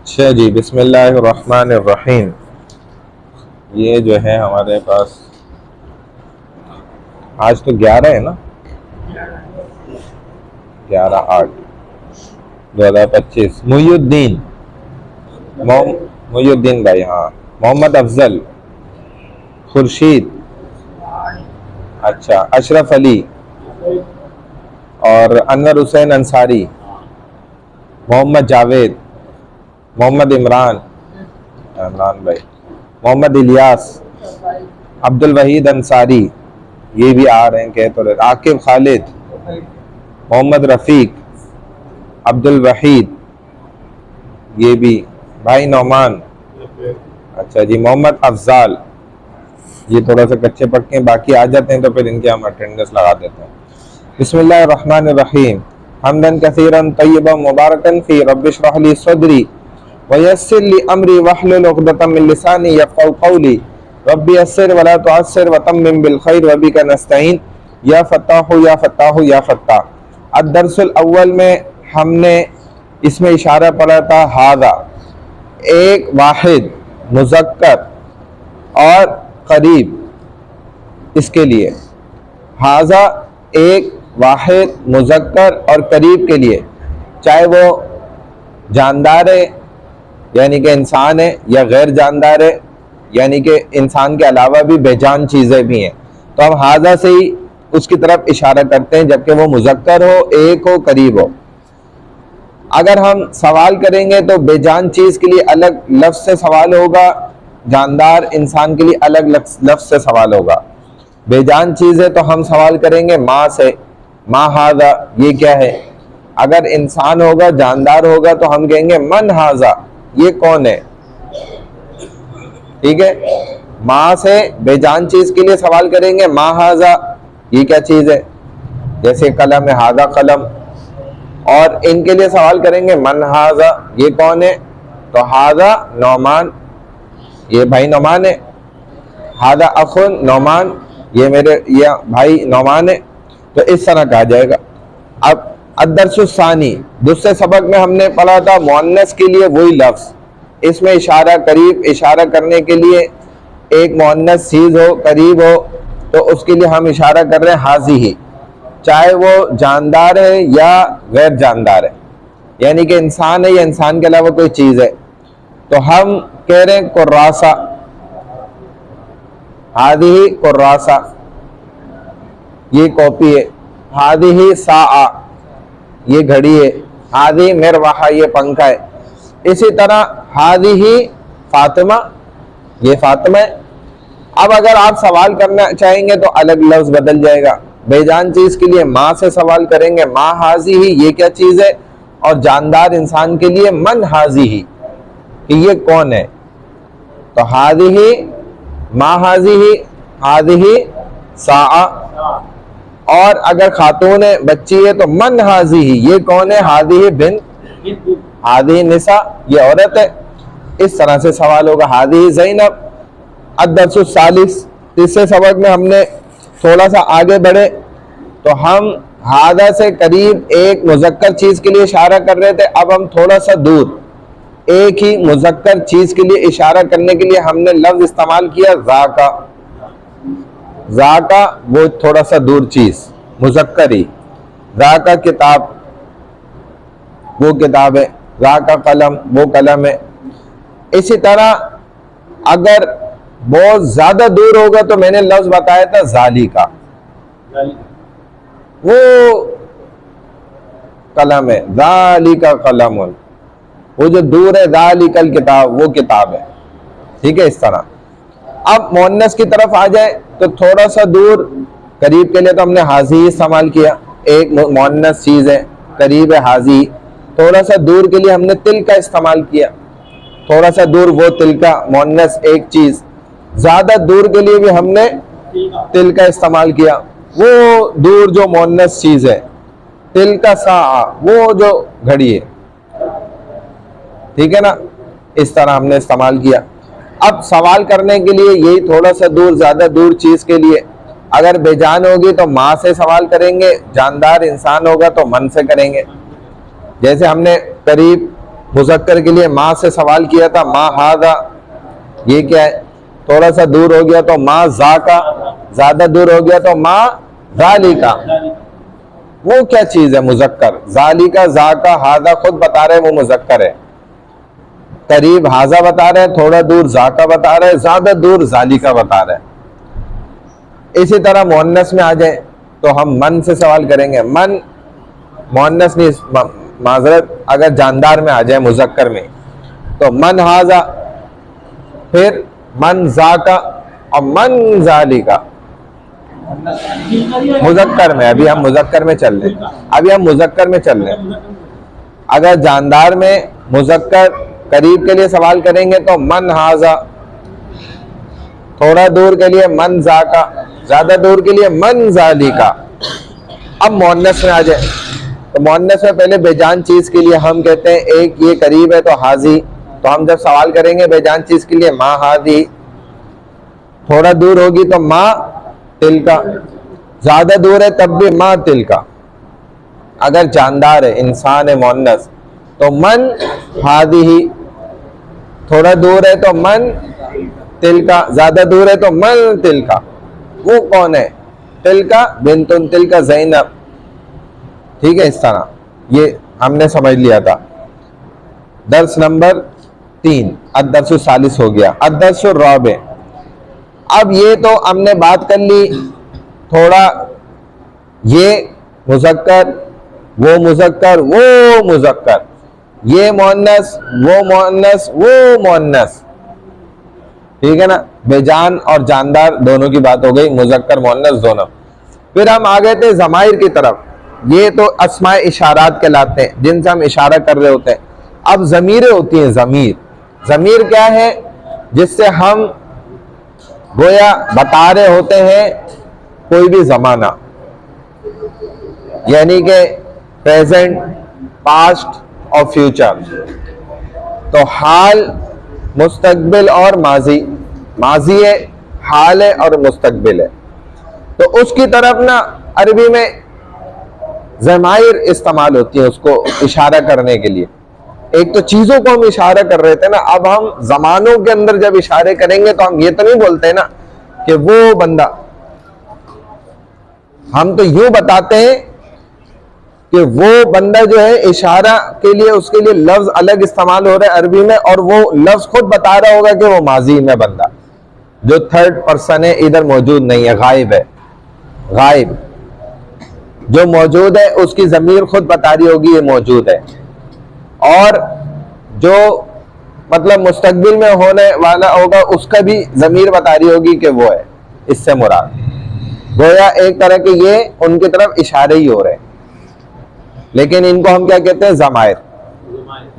अच्छा जी, बिस्मिल्लाहिर्रहमानिर्रहीम। ये जो है हमारे पास आज तो 11 है ना, 11/8/2025। मुहियुद्दीन मुहियुद्दीन भाई, हाँ। मोहम्मद अफजल, खुर्शीद, अच्छा, अशरफ अली और अनवर हुसैन अंसारी, मोहम्मद जावेद, मोहम्मद इमरान इमरान भाई, मोहम्मद इलियास, अब्दुल वहीद अंसारी, ये भी आ रहे हैं, कह तो रहे, आकिब खालिद, मोहम्मद रफ़ीक, अब्दुल वहीद, ये भी भाई नौमान, अच्छा जी, मोहम्मद अफजाल, ये थोड़ा सा कच्चे पक्के हैं, बाकी आ जाते हैं तो फिर इनके हम अटेंडेंस लगा देते हैं। बिस्मिल्लाहिर्रहमानिर्रहीम। हम्दन कसीरन तय्यबन मुबारकन फी रब्बिश्रह ली सदरी वयस्सिर ली अमरी वहलुल उक़दतम मिन लिसानी यफ़क़हू क़ौली रब्बी यस्सिर वला तुअस्सिर वतम्मिम बिल खैर वबिका नस्तईन या फ़त्ताहु या फ़त्ताहु या फ़त्ताह। अद-दर्सुल अव्वल में हमने इसमें इशारा पढ़ा था, हादा एक वाहिद मुज़क्कर और करीब, इसके लिए हाजा एक वाहिद मुज़क्कर और करीब के लिए, चाहे वो जानदार है यानी कि इंसान है या गैर जानदार है यानी कि इंसान के अलावा भी बेजान चीज़ें भी हैं, तो हम हाजा से ही उसकी तरफ इशारा करते हैं, जबकि वो मुज़क्कर हो, एक हो, करीब हो। अगर हम सवाल करेंगे तो बेजान चीज़ के लिए अलग लफ्ज़ से सवाल होगा, जानदार इंसान के लिए अलग लफ्ज़ से सवाल होगा। बेजान चीज़ है तो हम सवाल करेंगे माँ से, माँ हाजा, ये क्या है। अगर इंसान होगा, जानदार होगा, तो हम कहेंगे मन हाजा, ये कौन है। ठीक है, माँ से बेजान चीज़ के लिए सवाल करेंगे माँ हाजा, ये क्या चीज़ है, जैसे कलम है, हाजा कलम। और इनके लिए सवाल करेंगे मन हाजा, ये कौन है, तो हाजा नौमान, ये भाई नौमान है। हादा अखुन नौमान, ये मेरे ये भाई नौमान है। तो इस तरह कहा जाएगा। अब अद-दर्सुस्सानी, दूसरे सबक में हमने पढ़ा था मुअन्नस के लिए वही लफ्ज़, इसमें इशारा करीब, इशारा करने के लिए एक मुअन्नस चीज़ हो, करीब हो, तो उसके लिए हम इशारा कर रहे हैं हाज़िही, चाहे वो जानदार है या गैर जानदार है, यानी कि इंसान है या इंसान के अलावा कोई चीज़ है। तो हम कह रहे हैं कुर्रासा, हादिही कुर्रासा, ये कॉपी है। हादिही साआ, ये घड़ी है। हादी मिरवाहा, ये पंखा है। इसी तरह हादिही फातिमा, ये फातिमा है। अब अगर आप सवाल करना चाहेंगे तो अलग लफ्ज बदल जाएगा। बेजान चीज के लिए माँ से सवाल करेंगे माँ हाजिही, ये क्या चीज है, और जानदार इंसान के लिए मन हाजिही, कि ये कौन है। तो हादिही माँ हाजिही, हादिही साआ। और अगर खातून है, बच्ची है, तो मन हाजिही, ये कौन है, हादिही बिन, हादिही निसा, ये औरत है। इस तरह से सवाल होगा। हादिही ज़ैनब। अद-दर्सुस सालिस, तीसरे सबक में हमने थोड़ा सा आगे बढ़े तो हम हादा से करीब एक मुज़क्कर चीज के लिए इशारा कर रहे थे। अब हम थोड़ा सा दूर एक ही मुज़क्कर चीज के लिए इशारा करने के लिए हमने लफ्ज इस्तेमाल किया ज़ाका। ज़ाका वो थोड़ा सा दूर चीज, मुज़क्कर ही। ज़ाका किताब, वो किताब है। ज़ाका कलम, वो कलम है। इसी तरह अगर बहुत ज्यादा दूर होगा तो मैंने लफ्ज बताया था जाली का, वो कलम है। जाली का कलम, वो जो दूर है, जाली कल किताब, वो किताब है। ठीक है, इस तरह। अब मुअन्नस की तरफ आ जाए तो थोड़ा सा दूर, करीब के लिए तो हमने हाजी इस्तेमाल किया, एक मुअन्नस चीज है, करीब है हाजी। थोड़ा सा दूर के लिए हमने तिल का इस्तेमाल किया, थोड़ा सा दूर वो तिल का, मुअन्नस एक चीज। ज्यादा दूर के लिए भी हमने तिल का इस्तेमाल किया, वो दूर जो मुअन्नस चीज है। तिल का सा, वो जो घड़ी है। ठीक है ना, इस तरह हमने इस्तेमाल किया। अब सवाल करने के लिए यही थोड़ा सा दूर, ज्यादा दूर चीज के लिए अगर बेजान होगी तो माँ से सवाल करेंगे, जानदार इंसान होगा तो मन से करेंगे। जैसे हमने करीब मुज़क्कर के लिए माँ से सवाल किया था, माँ हादा, ये क्या है? थोड़ा सा दूर हो गया तो माँ ज़ाका, ज्यादा दूर हो गया तो माँ ज़ालिका। वो क्या चीज है मुज़क्कर? ज़ालिका, ज़ाका, हादा खुद बता रहे वो मुज़क्कर है। करीब हाजा बता रहे, थोड़ा दूर ज़ाका बता रहे, ज्यादा दूर ज़ालिका बता रहे। इसी तरह मुअन्नस में आ जाए तो हम मन से सवाल करेंगे। मन मुअन्नस नहीं, माजरत, अगर जानदार में आ जाए मुज़क्कर में तो मन हाजा, फिर मन ज़ाका और मन ज़ालिका। मुज़क्कर में, अभी हम मुज़क्कर में चल रहे हैं, अभी हम मुज़क्कर में चल रहे हैं। अगर जानदार में मुज़क्कर करीब के लिए सवाल करेंगे तो मन हाजा, थोड़ा दूर के लिए मन ज़ाका, ज्यादा दूर के लिए मन ज़ालिका। अब मुअन्नस में आ जाए तो मुअन्नस में पहले बेजान चीज के लिए हम कहते हैं, एक ये करीब है तो हाजी, तो हम जब सवाल करेंगे बेजान चीज के लिए माँ हादी, थोड़ा दूर होगी तो माँ तिलका, ज्यादा दूर है तब भी माँ तिलका। अगर जानदार है, इंसान है, मुअन्नस, तो मन हादी ही, थोड़ा दूर है तो मन तिलका, ज्यादा दूर है तो मन तिलका। वो कौन है? तिलका बिन्तुन तिलका ज़ैनब। ठीक है, इस तरह ये हमने समझ लिया था। दर्स नंबर 3 अद्दर्सु सालिस हो गया। अद्दर्सु राबे, अब ये तो हमने बात कर ली थोड़ा, ये मुज़क्कर, वो मुज़क्कर, वो मुज़क्कर, ये मुअन्नस, वो मुअन्नस, वो मुअन्नस। ठीक है ना, बेजान और जानदार दोनों की बात हो गई, मुज़क्कर मुअन्नस दोनों। फिर हम आ गए थे ज़माइर की तरफ। ये तो अस्माए इशारात कहलाते हैं, जिनसे हम इशारा कर रहे होते हैं। अब ज़मीरें होती हैं। ज़मीर, ज़मीर क्या है? जिससे हम गोया बता रहे होते हैं कोई भी ज़माना, यानी कि प्रेजेंट, पास्ट और फ्यूचर। तो हाल, मुस्तकबिल और माजी, माजी है, हाल है और मुस्तकबिल है। तो उसकी तरफ ना अरबी में ज़माइर इस्तेमाल होती है उसको इशारा करने के लिए। एक तो चीजों को हम इशारा कर रहे थे ना, अब हम जमानों के अंदर जब इशारे करेंगे तो हम ये तो नहीं बोलते ना कि वो बंदा, हम तो यूं बताते हैं कि वो बंदा जो है, इशारा के लिए उसके लिए लफ्ज अलग इस्तेमाल हो रहा है अरबी में, और वो लफ्ज खुद बता रहा होगा कि वो माजी में बंदा, जो थर्ड पर्सन है, इधर मौजूद नहीं है, गायब है। गायब जो मौजूद है उसकी ज़मीर खुद बता रही होगी ये मौजूद है, और जो मतलब मुस्तकबिल में होने वाला होगा उसका भी ज़मीर बता रही होगी कि वो है। इससे मुराद गोया एक तरह के ये उनकी तरफ इशारे ही हो रहे हैं, लेकिन इनको हम क्या कहते हैं? ज़माइर।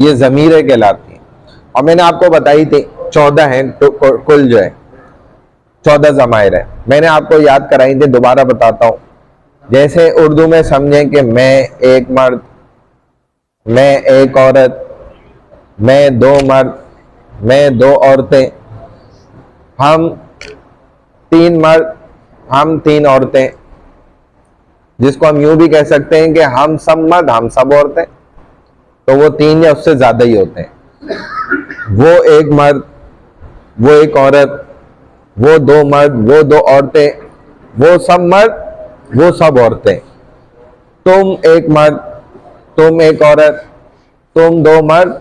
ये ज़मीरें कहलाती हैं। और मैंने आपको बताई थी 14 हैं तो कुल जो है 14 ज़माइर है। मैंने आपको याद कराई थी, दोबारा बताता हूँ। जैसे उर्दू में समझें कि मैं एक मर्द, मैं एक औरत, मैं दो मर्द, मैं दो औरतें, हम 3 मर्द, हम 3 औरतें, जिसको हम यूं भी कह सकते हैं कि हम सब मर्द, हम सब औरतें। तो वो 3 या उससे ज्यादा ही होते हैं। वो एक मर्द, वो एक औरत, वो 2 मर्द, वो 2 औरतें, वो सब मर्द, वो सब औरतें। तुम एक मर्द, तुम एक औरत, तुम 2 मर्द,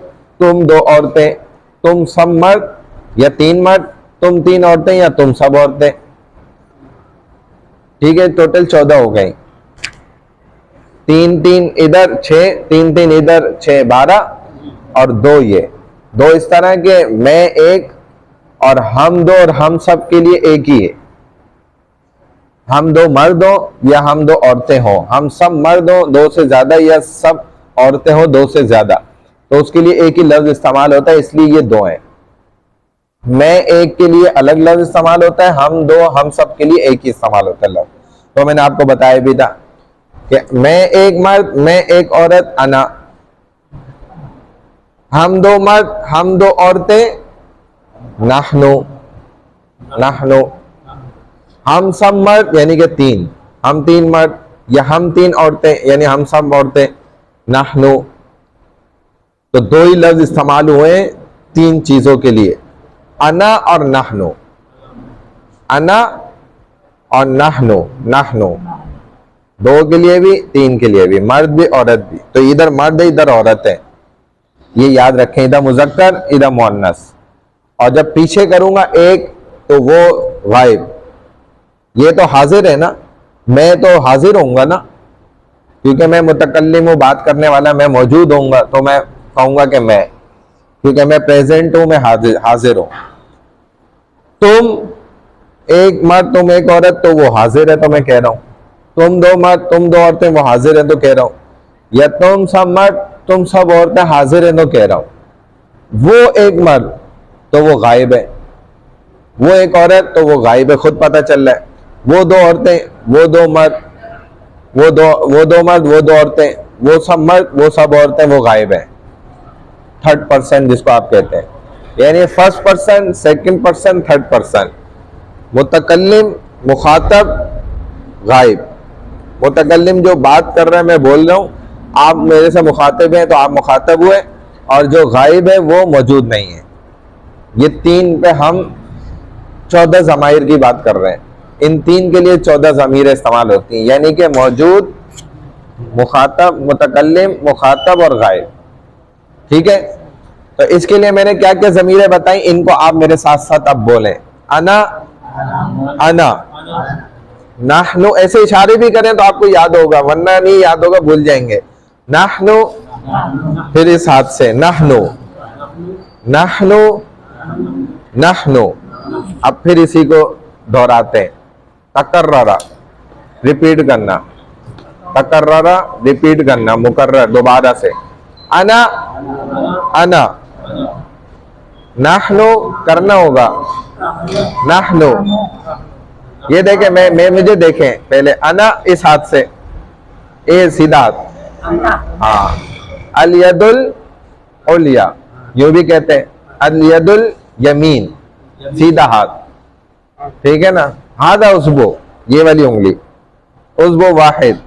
तुम 2 औरतें, तुम सब मर्द या 3 मर्द, तुम 3 औरतें या तुम सब औरतें। ठीक है, टोटल 14 हो गई। 3 3 इधर 6, 3 3 इधर 6, 12 और 2 ये 2 इस तरह के, मैं एक और हम 2 और हम सब के लिए एक ही है। हम 2 मर्द हो या हम 2 औरतें हो, हम सब मर्द हो 2 से ज्यादा या सब औरतें हो 2 से ज्यादा, तो उसके लिए एक ही लफ्ज इस्तेमाल होता है, इसलिए ये 2 हैं। मैं एक के लिए अलग लफ्ज इस्तेमाल होता है, हम 2 हम सब के लिए एक ही इस्तेमाल होता है लफ्ज। तो मैंने आपको बताया भी था कि मैं एक मर्द, मैं एक औरत, अना, हम 2 मर्द, हम 2 औरतें, नहनु, नहनु, हम सब मर्द यानी कि 3, हम 3 मर्द या हम 3 औरतें यानी हम सब औरतें, नहनु। तो दो ही लफ्ज इस्तेमाल हुए तीन चीजों के लिए, अना और नहनो। अना और नहनो, नहनो दो के लिए भी तीन के लिए भी, मर्द भी औरत भी। तो इधर मर्द है इधर औरत है, ये याद रखें, इधर मुजक्कर इधर मुअन्नस। और जब पीछे करूंगा एक तो वो गायब, ये तो हाजिर है ना, मैं तो हाजिर होऊंगा ना, क्योंकि मैं मुतकल्लिम हूँ, बात करने वाला, मैं मौजूद होऊंगा तो मैं कहूंगा कि मैं, क्योंकि मैं प्रेजेंट हूं, मैं हाजिर हूं। तुम एक मर्द तुम एक औरत तो वो हाजिर है तो मैं कह रहा हूं, तुम दो मर्द तुम दो औरतें वो हाजिर है तो कह रहा हूं, या तुम सब मर्द तुम सब औरतें हाजिर है तो कह रहा हूं। वो एक मर्द तो वो गायब है, वो एक औरत तो वो गायब है, खुद पता चल रहा है। वो दो औरतें वो दो मर्द वो दो मर्द वो दो औरतें, वो सब मर्द वो सब औरतें वो गायब है। थर्ड पर्सन जिसको आप कहते हैं, यानी first person, second person, third person. मुतकल्लिम, मुखातब, गायब। मुतकल्लिम जो बात कर रहा है मैं बोल रहा हूं, आप मेरे से मुखातब हैं तो आप मुखातब हुए, और जो गायब है वो मौजूद नहीं है। ये तीन पे हम 14 ज़माइर की बात कर रहे हैं। इन तीन के लिए 14 ज़मीरें इस्तेमाल होती हैं, यानी कि मौजूद, मुखातब, मुतकल्लिम, मुखातब और गायब। ठीक है, तो इसके लिए मैंने क्या क्या ज़मीरें बताई, इनको आप मेरे साथ साथ अब बोलें। अना, अना, नाहनु, ऐसे इशारे भी करें तो आपको याद होगा, वरना नहीं याद होगा, भूल जाएंगे। नाहनु, फिर इस हाथ से नाहनु, नाहनु, नाहनु। अब फिर इसी को दोहराते हैं, तकर्ररा, रिपीट करना, तकर्ररा, रिपीट करना, मुकर्रर, दोबारा से। अना, अना, नाहनु करना होगा, नाहनु। ये देखें, मैं मुझे देखें पहले, अना इस हाथ से, ए सीधा हाथ, हाँ। अल यदुल उलिया, यूं भी कहते हैं, अल यदुल यमीन, सीधा हाथ, ठीक है ना। हादा उसबो, ये वाली उंगली, उसबो वाहिद,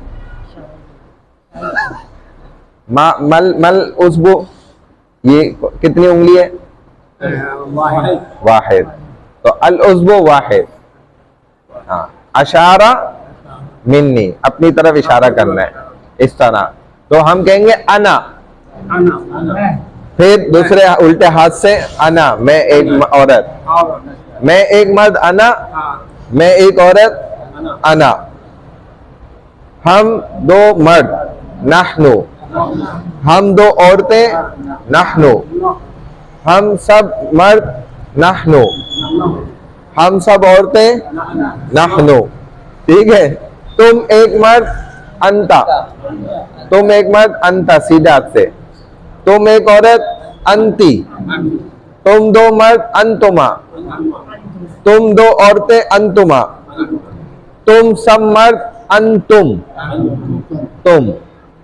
मल मल उसबो, ये कितनी उंगली है, वाहिद। तो अल उसबो वाहिद, हाँ। अशारा मिन्नी, अपनी तरफ इशारा करना है, इस तरह। तो हम कहेंगे अना, फिर दूसरे उल्टे हाथ से अना, मैं एक औरत, मैं एक मर्द, अना, मैं एक औरत, अना। हम दो मर्द, नहनु, हम दो औरतें, नहनु, हम सब मर्द, नहनु, हम सब औरतें, नहनु। ठीक है, तुम एक मर्द, अंता, तुम एक मर्द, अंता, सीधा हाथ से। तुम एक औरत, अंती, तुम दो मर्द, अंतुमा, तुम दो औरतें, अंतुमा, तुम सब मर्द, अंतुम, तुम,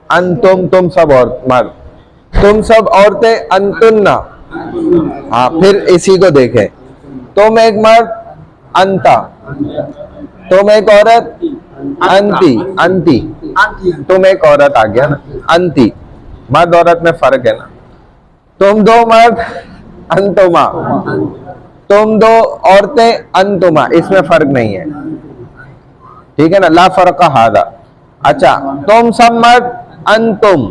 अंतुम, तुम सब और मर्द, तुम सब औरतें, अंतुन्ना। हाँ, फिर इसी को देखें, तुम एक मर्द, अंता, तुम एक औरत, अंती, अंती, तुम एक औरत, आ गया ना, अंती। मर्द औरत में फर्क है ना। तुम दो मर्द, अंतुमा, तुम दो औरतें, अंतुमा, इसमें फर्क नहीं है, ठीक है ना, ला फर्क हादा। अच्छा, तुम सब मर्द, अंतुम,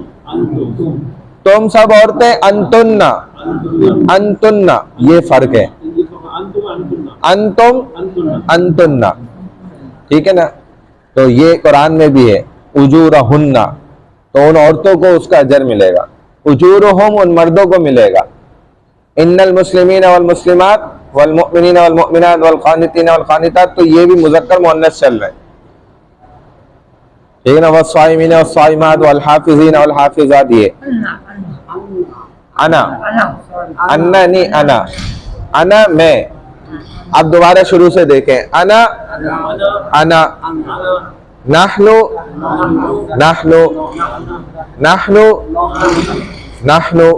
तुम सब औरतें, अंतुन्ना, अंतुन्ना, ये फर्क है, अंतुम, अंतुन्ना, ठीक है ना। तो ये कुरान में भी है, उजूरहुन्ना, तो उन औरतों को उसका अजर मिलेगा, उजूरुहुम, उन मर्दों को मिलेगा। इन्नल मुस्लिमीन वल मुस्लिमात वल मुमिनीन वल मुमिनात वल कानितीन वल कानितात, तो ये भी मुज़क्कर मुअन्नस चल रहा है, ठीक है ना। वस्साइमीन वस्साइमात वल हाफिज़ीन वल हाफिज़ात, ये अना, अन्ना नहीं, अना, अना मैं। अब दोबारा शुरू से देखें, अना, अना, नाहनु, नाहनु, नाहनु, नाहनु,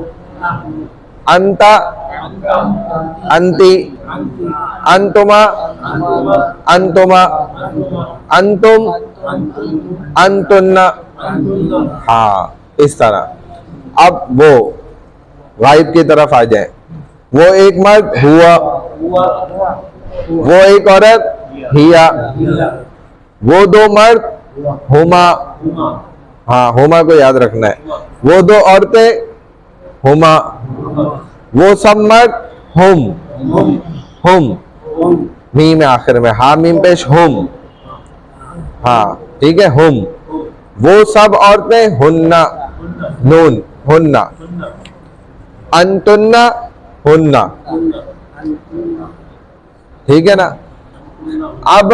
अंता, अंती, अंतुमा, अंतुमा, अंतुम, अंतुन्ना। हाँ, इस तरह। अब वो गायब की तरफ आ जाए। वो एक मर्द हुआ, वो एक औरत हिया, वो दो मर्द हुमा, हाँ हुमा को याद रखना है, वो दो औरतें हुमा, वो सब मर्द हुम, हुम मीम है आखिर में, हा मीम पेश हुम, हाँ ठीक है हुम, वो सब औरतें हुन्ना, नून हुन्ना, अंतुन्ना हुन्ना, ठीक है ना। अब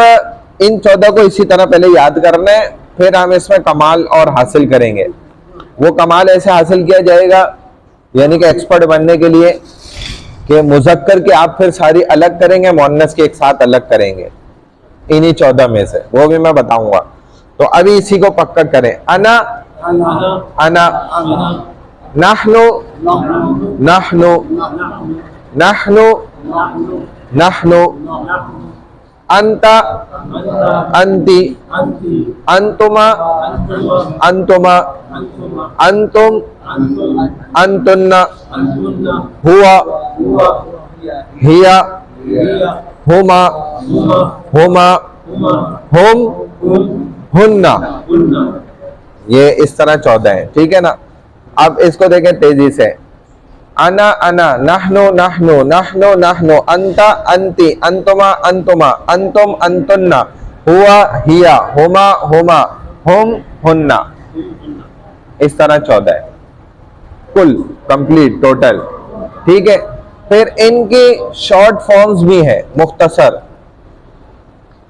इन 14 को इसी तरह पहले याद करना है, फिर हम इसमें कमाल और हासिल करेंगे। वो कमाल ऐसे हासिल किया जाएगा यानी कि एक्सपर्ट बनने के लिए कि मुज़क्कर के आप फिर सारी अलग करेंगे, मुअन्नस के एक साथ अलग करेंगे इन्हीं 14 में से, वो भी मैं बताऊंगा। तो अभी इसी को पक्का करें। अना, अना, नहनु, नहनु, नहनु, नहनु, अंता, अंती, अंतुमा, अंतुमा, अंतुम, अंतुन्ना, हुआ, हिया, हुमा, हुमा, हुम, हुन्ना। ये इस तरह 14 है, ठीक है ना। अब इसको देखें तेजी से। अना, अना, नहनु, नहनु, नहनु, नहनु, अंता, अंती, अंतुमा, अंतुमा, अंतुम, अंतुन्ना, हुआ, हिया, हुमा, हुमा, हुम, हुन्ना। इस तरह 14 है कुल, कंप्लीट, टोटल, ठीक है। फिर इनकी शॉर्ट फॉर्म्स भी है, मुख्तसर,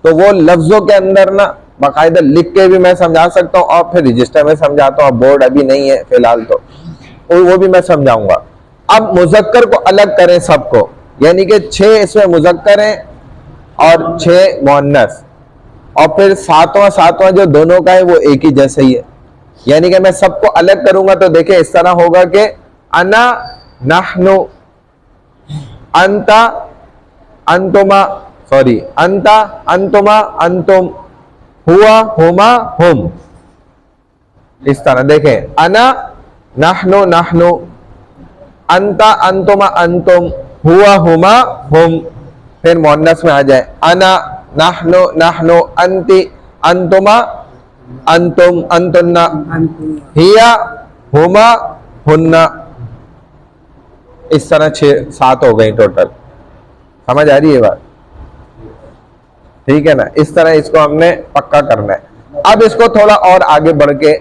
तो वो लफ्जों के अंदर ना बाकायदा लिख के भी मैं समझा सकता हूँ और फिर रजिस्टर में समझाता हूँ। बोर्ड अभी नहीं है फिलहाल, तो वो भी मैं समझाऊंगा। अब मुज़क्कर को अलग करें सबको, यानी कि 6 इसमें मुज़क्कर हैं और 6 मुअन्नस, और फिर सातवां जो दोनों का है वो एक ही जैसे ही है। यानी कि मैं सबको अलग करूंगा तो देखें इस तरह होगा कि अना, नहनु, अंता, अंतुमा, सॉरी अंता, अंतुमा, अंतुम, हुआ, हुमा, हुम। इस तरह देखें, अना, नहनु, नहनु, अंता, अंतुमा, अंतुम, हुआ, हुमा, हुम। फिर मुअन्नस में आ जाए, अना, नहनु, नहनु, अंती, अंतुमा, अंतुम, अंतुन्ना, हिया, हुमा, हुन्ना। इस तरह 6-7 हो गई टोटल। समझ आ रही है बात, ठीक है ना। इस तरह इसको हमने पक्का करना है। अब इसको थोड़ा और आगे बढ़ के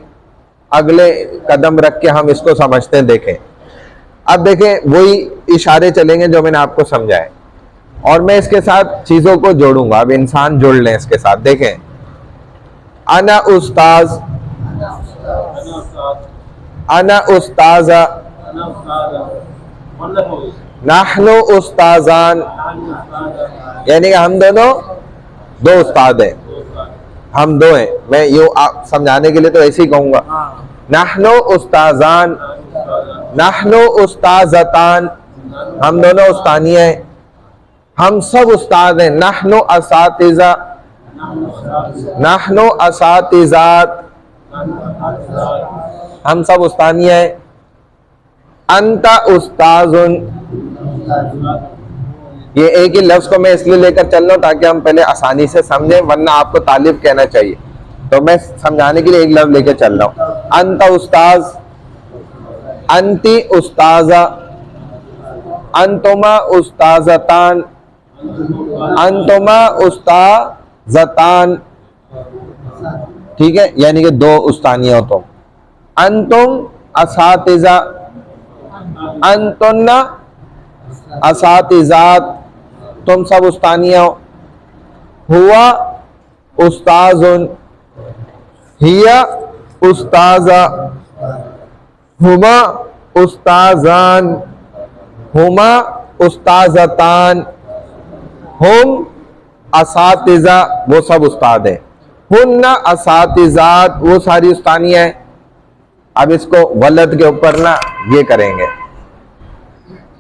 अगले कदम रख के हम इसको समझते हैं। देखें, अब देखें वही इशारे चलेंगे जो मैंने आपको समझाए, और मैं इसके साथ चीजों को जोड़ूंगा। अब इंसान जोड़ लें इसके साथ। देखें, अना उस्ताज, अना उस्ताजा, नाहनु उस्ताजान, यानी कि हम दोनों 2 उस्ताद हैं, हम 2 हैं। मैं यूं समझाने के लिए तो ऐसे ही कहूंगा, नाहनु उस्ताजान, नाहनु उस्ताजतान, हम दोनों उस्तानिया हैं, हम सब उस्ताद हैं। नाहनु असातिज़ा, नाहनु असातिज़ात, हम सब उस्तानिया हैं। अंता उस्ताजुन, ये एक ही लफ्ज को मैं इसलिए लेकर चल रहा हूं ताकि हम पहले आसानी से समझें, वरना आपको तालिब कहना चाहिए, तो मैं समझाने के लिए एक लफ्ज लेकर चल रहा हूं। अंता उस्ताज, अंती उस्ताजा, अंतुमा उस्ताजतान, अंतुमा उस्ताजतान, ठीक है, यानी कि 2 उस्तानिया हो तुम। अंतुम असातिज़ा, अंतुन्ना असातिज़ात, तुम सब उस्तानिया हो। हुआ उस्ताजुन, हिया उस्ताजा, हुमा उस्ताजान, हुमा उस्ताजतान, हुम असातिज़ा, वो सब उस्ताद हैं। हुन्ना असातिज़ात, वो सारी उस्तानियाँ हैं। अब इसको वलद के ऊपर ना ये करेंगे।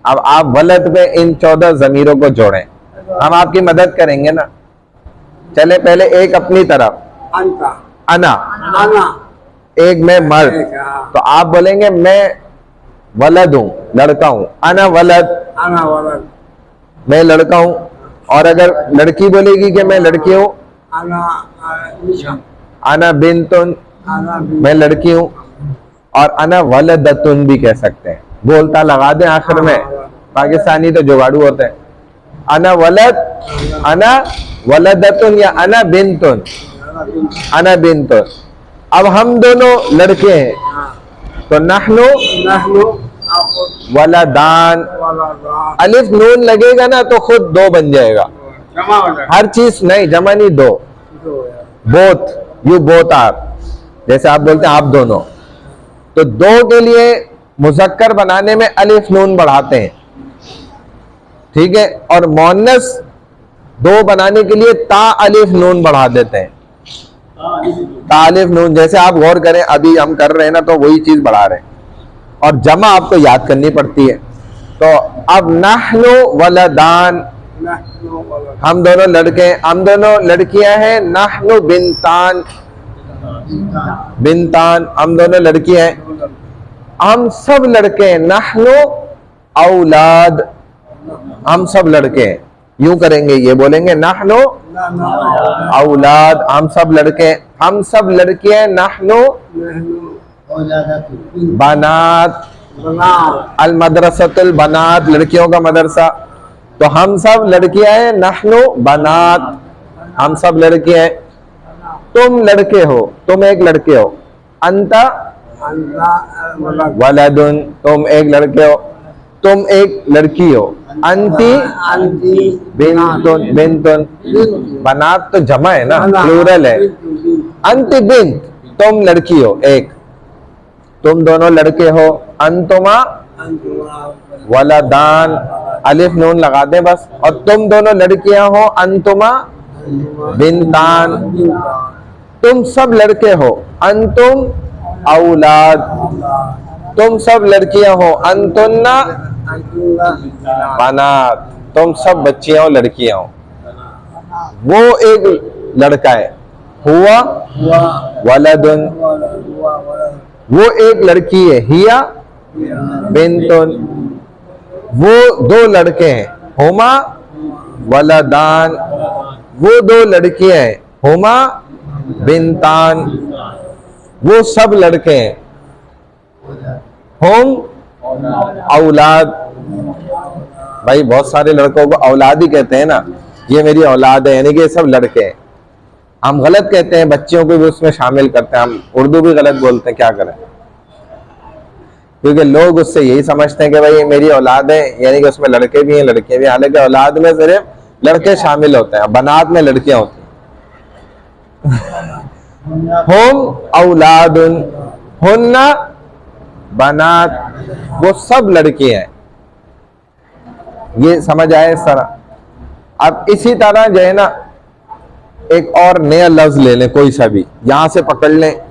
अब आप वलद पे इन 14 ज़मीरों को जोड़ें, हम आपकी मदद करेंगे ना। चले पहले एक अपनी तरफ, अना, एक मैं मर्द, तो आप बोलेंगे मैं वलद हूँ, लड़का हूँ। अना वलद, अना वलद, मैं लड़का हूँ। और अगर लड़की बोलेगी कि मैं लड़की हूँ, अना निशा, अना बिन्तुन, अना मैं लड़की हूँ। और अना वलदतुन भी कह सकते हैं, बोलता लगा दें आखिर में। पाकिस्तानी तो जुगाड़ू होते हैं। अना वलद, अना वलदतुन या अना बिन्तुन, अना बिन्तुन। अब हम दोनों लड़के हैं, तो नहनु नहनु वलदान। वलदान, अलिफ नून लगेगा ना तो खुद दो बन जाएगा। जमा हो जाए हर चीज नहीं, जमा नहीं, दो। बोथ, यू बोथ आर, जैसे आप बोलते हैं आप दोनों, तो दो के लिए मुजक्कर बनाने में अलिफ नून बढ़ाते हैं, ठीक है। और मोन्नस दो बनाने के लिए ता अलिफ नून बढ़ा देते हैं। ता अलिफ नून, जैसे आप गौर करें, अभी हम कर रहे हैं ना, तो वही चीज बढ़ा रहे हैं। और जमा आपको याद करनी पड़ती है। तो अब नहनु वलदान, नहनु वलद, हम दोनों लड़के हैं, हम दोनों लड़कियां हैं। नहनु बिनतान, बिनतान, हम दोनों लड़कियां हैं। हम सब लड़के हैं। नहनु औलाद, हम सब लड़के हैं। यूं करेंगे, ये बोलेंगे नहनु औलाद, हम सब लड़के हैं। हम सब लड़के हैं। नहनु बनात, अल मदरसतुल बनात, लड़कियों का मदरसा। तो हम सब लड़कियां हैं। नहनु बनात, हम सब लड़के हैं। तुम लड़के हो, तुम एक लड़के हो। अंता वलदुन, तुम एक लड़के हो, तुम एक लड़की हो। अंती बिन्तुन, बिन्तुन। बनात तो जमा है ना, प्लूरल है। अंति बिन्त, तुम लड़की हो एक, तुम दोनों लड़के हो। अंतुमा वलदान, अलिफ नून लगा दे बस। और तुम दोनों लड़कियां हो। अंतुमा बिनतान, तुम सब लड़के हो। अंतुम औलाद, तुम सब लड़कियां हो। अंतुन्ना बनात, तुम सब बच्चियां हो, लड़कियां हो। वो एक लड़का है। हुआ वलदुन, वो एक लड़की है। हिया बिन्तुन, वो दो लड़के हैं। हुमा वलदान, वो दो लड़कियां हैं। हुमा बिनतान, वो सब लड़के हैं। हुम औलाद, भाई बहुत सारे लड़कों को औलाद ही कहते हैं ना, ये मेरी औलाद है, यानी कि ये सब लड़के हैं। हम गलत कहते हैं, बच्चियों को भी उसमें शामिल करते हैं। हम उर्दू भी गलत बोलते हैं, क्या करें, क्योंकि लोग उससे यही समझते हैं कि भाई ये मेरी औलाद है, यानी कि उसमें लड़के भी हैं लड़के भी। हालांकि औलाद में सिर्फ लड़के शामिल होते हैं, बनात में लड़कियां होती हैं। हुम औलादुन, हुन्ना बनात, वो सब लड़कियां हैं। ये समझ आए इस तरह। अब इसी तरह जो है ना, एक और नया लफ्ज ले लें, कोई सा भी, यहां से पकड़ लें।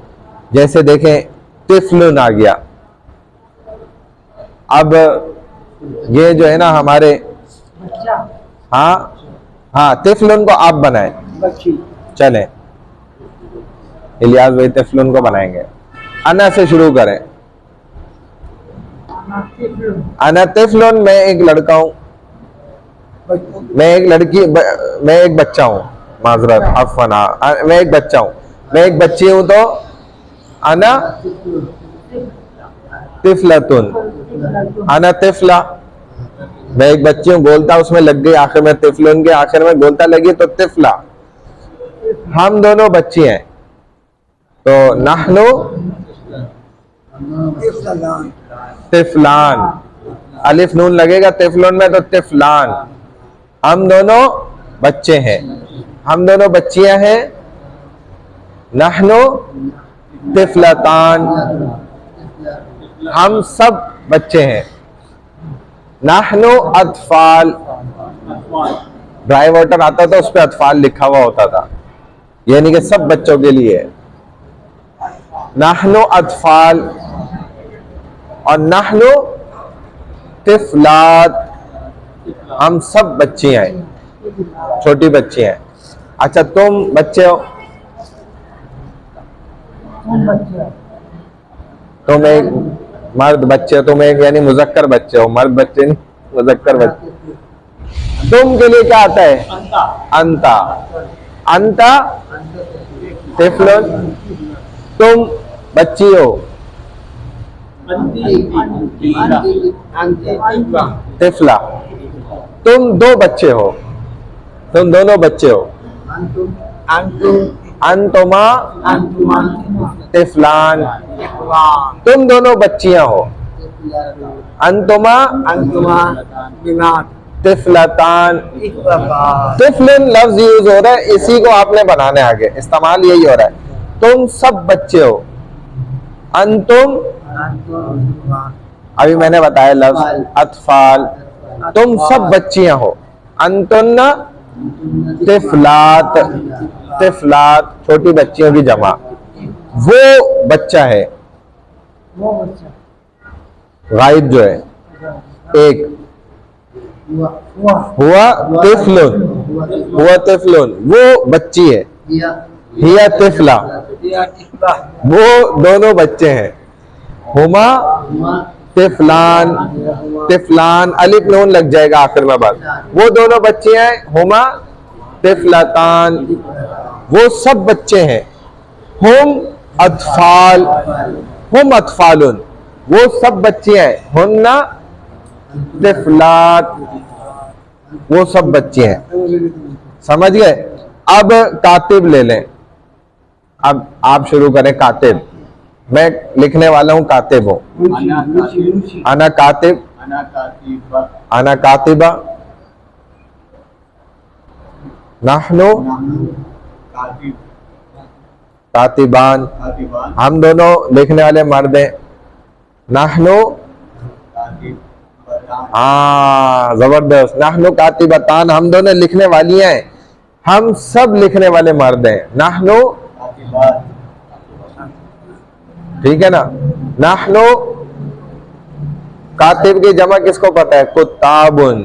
जैसे देखें, तिफलुन आ गया। अब ये जो है ना हमारे, हाँ हाँ, तिफलुन को आप बनाएं। चलें, इलियास भाई तिफलुन को बनाएंगे। अना से शुरू करें। अना तिफलुन, मैं एक लड़का हूं। मैं एक लड़की, मैं एक बच्चा हूं, माजरत अफवान, मैं एक बच्चा हूं। मैं एक बच्ची हूं, तो अना तिफलतुन, अना तिफला, मैं एक बच्ची हूं। गोलता उसमें लग गई आखिर में, तिफलुन के आखिर में गोलता लगी तो तिफला। हम दोनों बच्ची हैं, तो नहनु तिफलान, अलिफ नून लगेगा तिफलुन में, तो तिफलान, हम दोनों बच्चे हैं, हम दोनों बच्चियां हैं। नहनु तिफलतान, हम सब बच्चे हैं। नहनु अतफाल, ड्राई वाटर आता था उस पर अतफाल लिखा हुआ होता था, यानी कि सब बच्चों के लिए। नहनु अतफाल, और नहनु तिफलात, हम सब बच्चियां हैं, छोटी बच्चियां हैं। अच्छा, तुम बच्चे हो, तुम एक मर्द बच्चे, तुम एक यानी मुजक्कर बच्चे हो, मर्द बच्चे नहीं, मुजक्कर बच्चे। तुम के लिए क्या आता है? अंता। अंता तिफलुन, तुम बच्ची हो। तिफला, तुम दो बच्चे हो, तुम दोनों बच्चे हो। अंतुमा तिफलान, तुम दोनों बच्चियां हो। अंतुमा तिफलतान। तिफलन लफ्ज यूज हो रहा है, इसी को आपने बनाने आगे, इस्तेमाल यही हो रहा है। तुम सब बच्चे हो। अंतुम, अभी मैंने बताया लफ्ज अतफाल, तुम सब बच्चियां हो। अंतुन्ना तिफलात, तिफलात छोटी बच्चियों की जमा। वो बच्चा है, गायब जो है, एक। हुआ तिफलुन, हुआ तिफलुन, वो बच्ची है। हिया तिफला, वो दोनों बच्चे हैं। हुमा तिफलान, तिफलान अलिफ नून लग जाएगा आखिर में बात। वो दोनों बच्चे हैं। हुमा तिफलतान, वो सब बच्चे हैं। हुम अतफाल, हुम अतफालुन, वो सब बच्चे हैं। हुन्ना तिफलात, वो सब बच्चे हैं। समझ गए? अब कातिब ले लें। अब आप शुरू करें कातिब। मैं लिखने वाला हूं, कातिब हूं। अना कातिब, अना कातिबा, नहनु कातिबान, हम दोनों लिखने वाले मर्द हैं। नहनु, हाँ जबरदस्त, नहनु कातिबतान, हम दोनों लिखने वाली हैं। हम सब लिखने वाले मर्द हैं। नहनु, ठीक है ना? नहनु कातिब की जमा किसको पता है? कुत्ताबुन,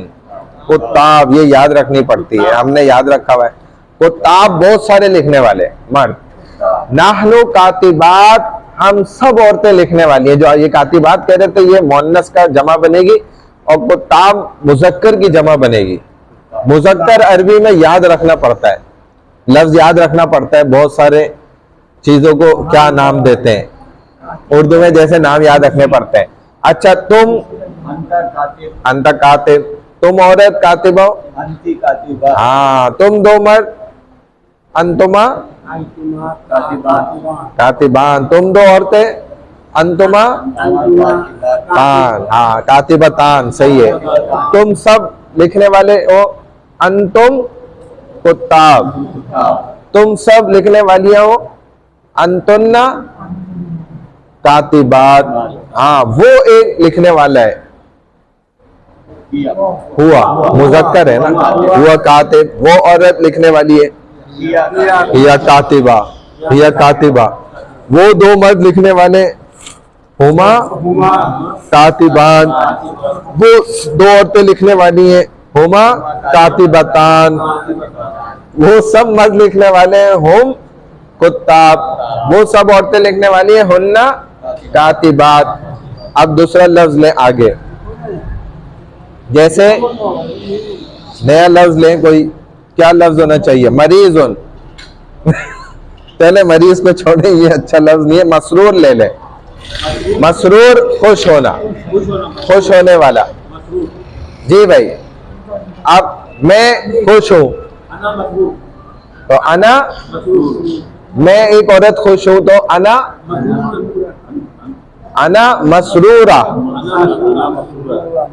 कुत्ताब, ये याद रखनी पड़ती है, हमने याद रखा हुआ है। कुत्ताब बहुत सारे लिखने वाले मर्द। नाहनु कातिबात, हम सब औरतें लिखने वाली है। जो ये कातिबात कह रहे थे, ये मुअन्नस का जमा बनेगी और कुत्ताब मुजक्कर की जमा बनेगी। मुजक्कर अरबी में याद रखना पड़ता है, लफ्ज याद रखना पड़ता है। बहुत सारे चीजों को क्या नाम देते हैं, उर्दू में जैसे नाम याद रखने पड़ते हैं। अच्छा, तुम अंता कातिब, तुम औरत कातिबा, हाँ तुम दो मर्द। अंतुमा कातिबान, तुम दो औरतें। अंतुमा तान, हाँ कातिबतान, सही है। तुम सब लिखने वाले हो। अंतुम कुत्ताब, तुम सब लिखने वालियां हो। अंतुन्ना कातिबात, हाँ वो एक लिखने वाला है। हुआ मुजक्कर है ना, हुआ कातिब, वो औरत लिखने वाली है। हिया कातिबा, हिया कातिबा, वो दो मर्द लिखने वाले। हुमा कातिबान, वो दो औरतें लिखने वाली हैं। हुमा कातिबतान, वो सब मर्द लिखने वाले हैं। हुम कुत्ताब, वो सब औरतें लिखने वाली हैं। हुन्ना कातिबात। अब दूसरा लफ्ज लें आगे, जैसे नया लफ्ज लें कोई। क्या लफ्ज होना चाहिए? मरीजुन। पहले मरीज को छोड़े, ये अच्छा लफ्ज नहीं है। मसरूर ले लें। मसरूर खुश होना, खुश होने वाला। जी भाई, अब मैं खुश हूं तो अना, मैं एक औरत खुश हूं तो अना, अना मसरूरा।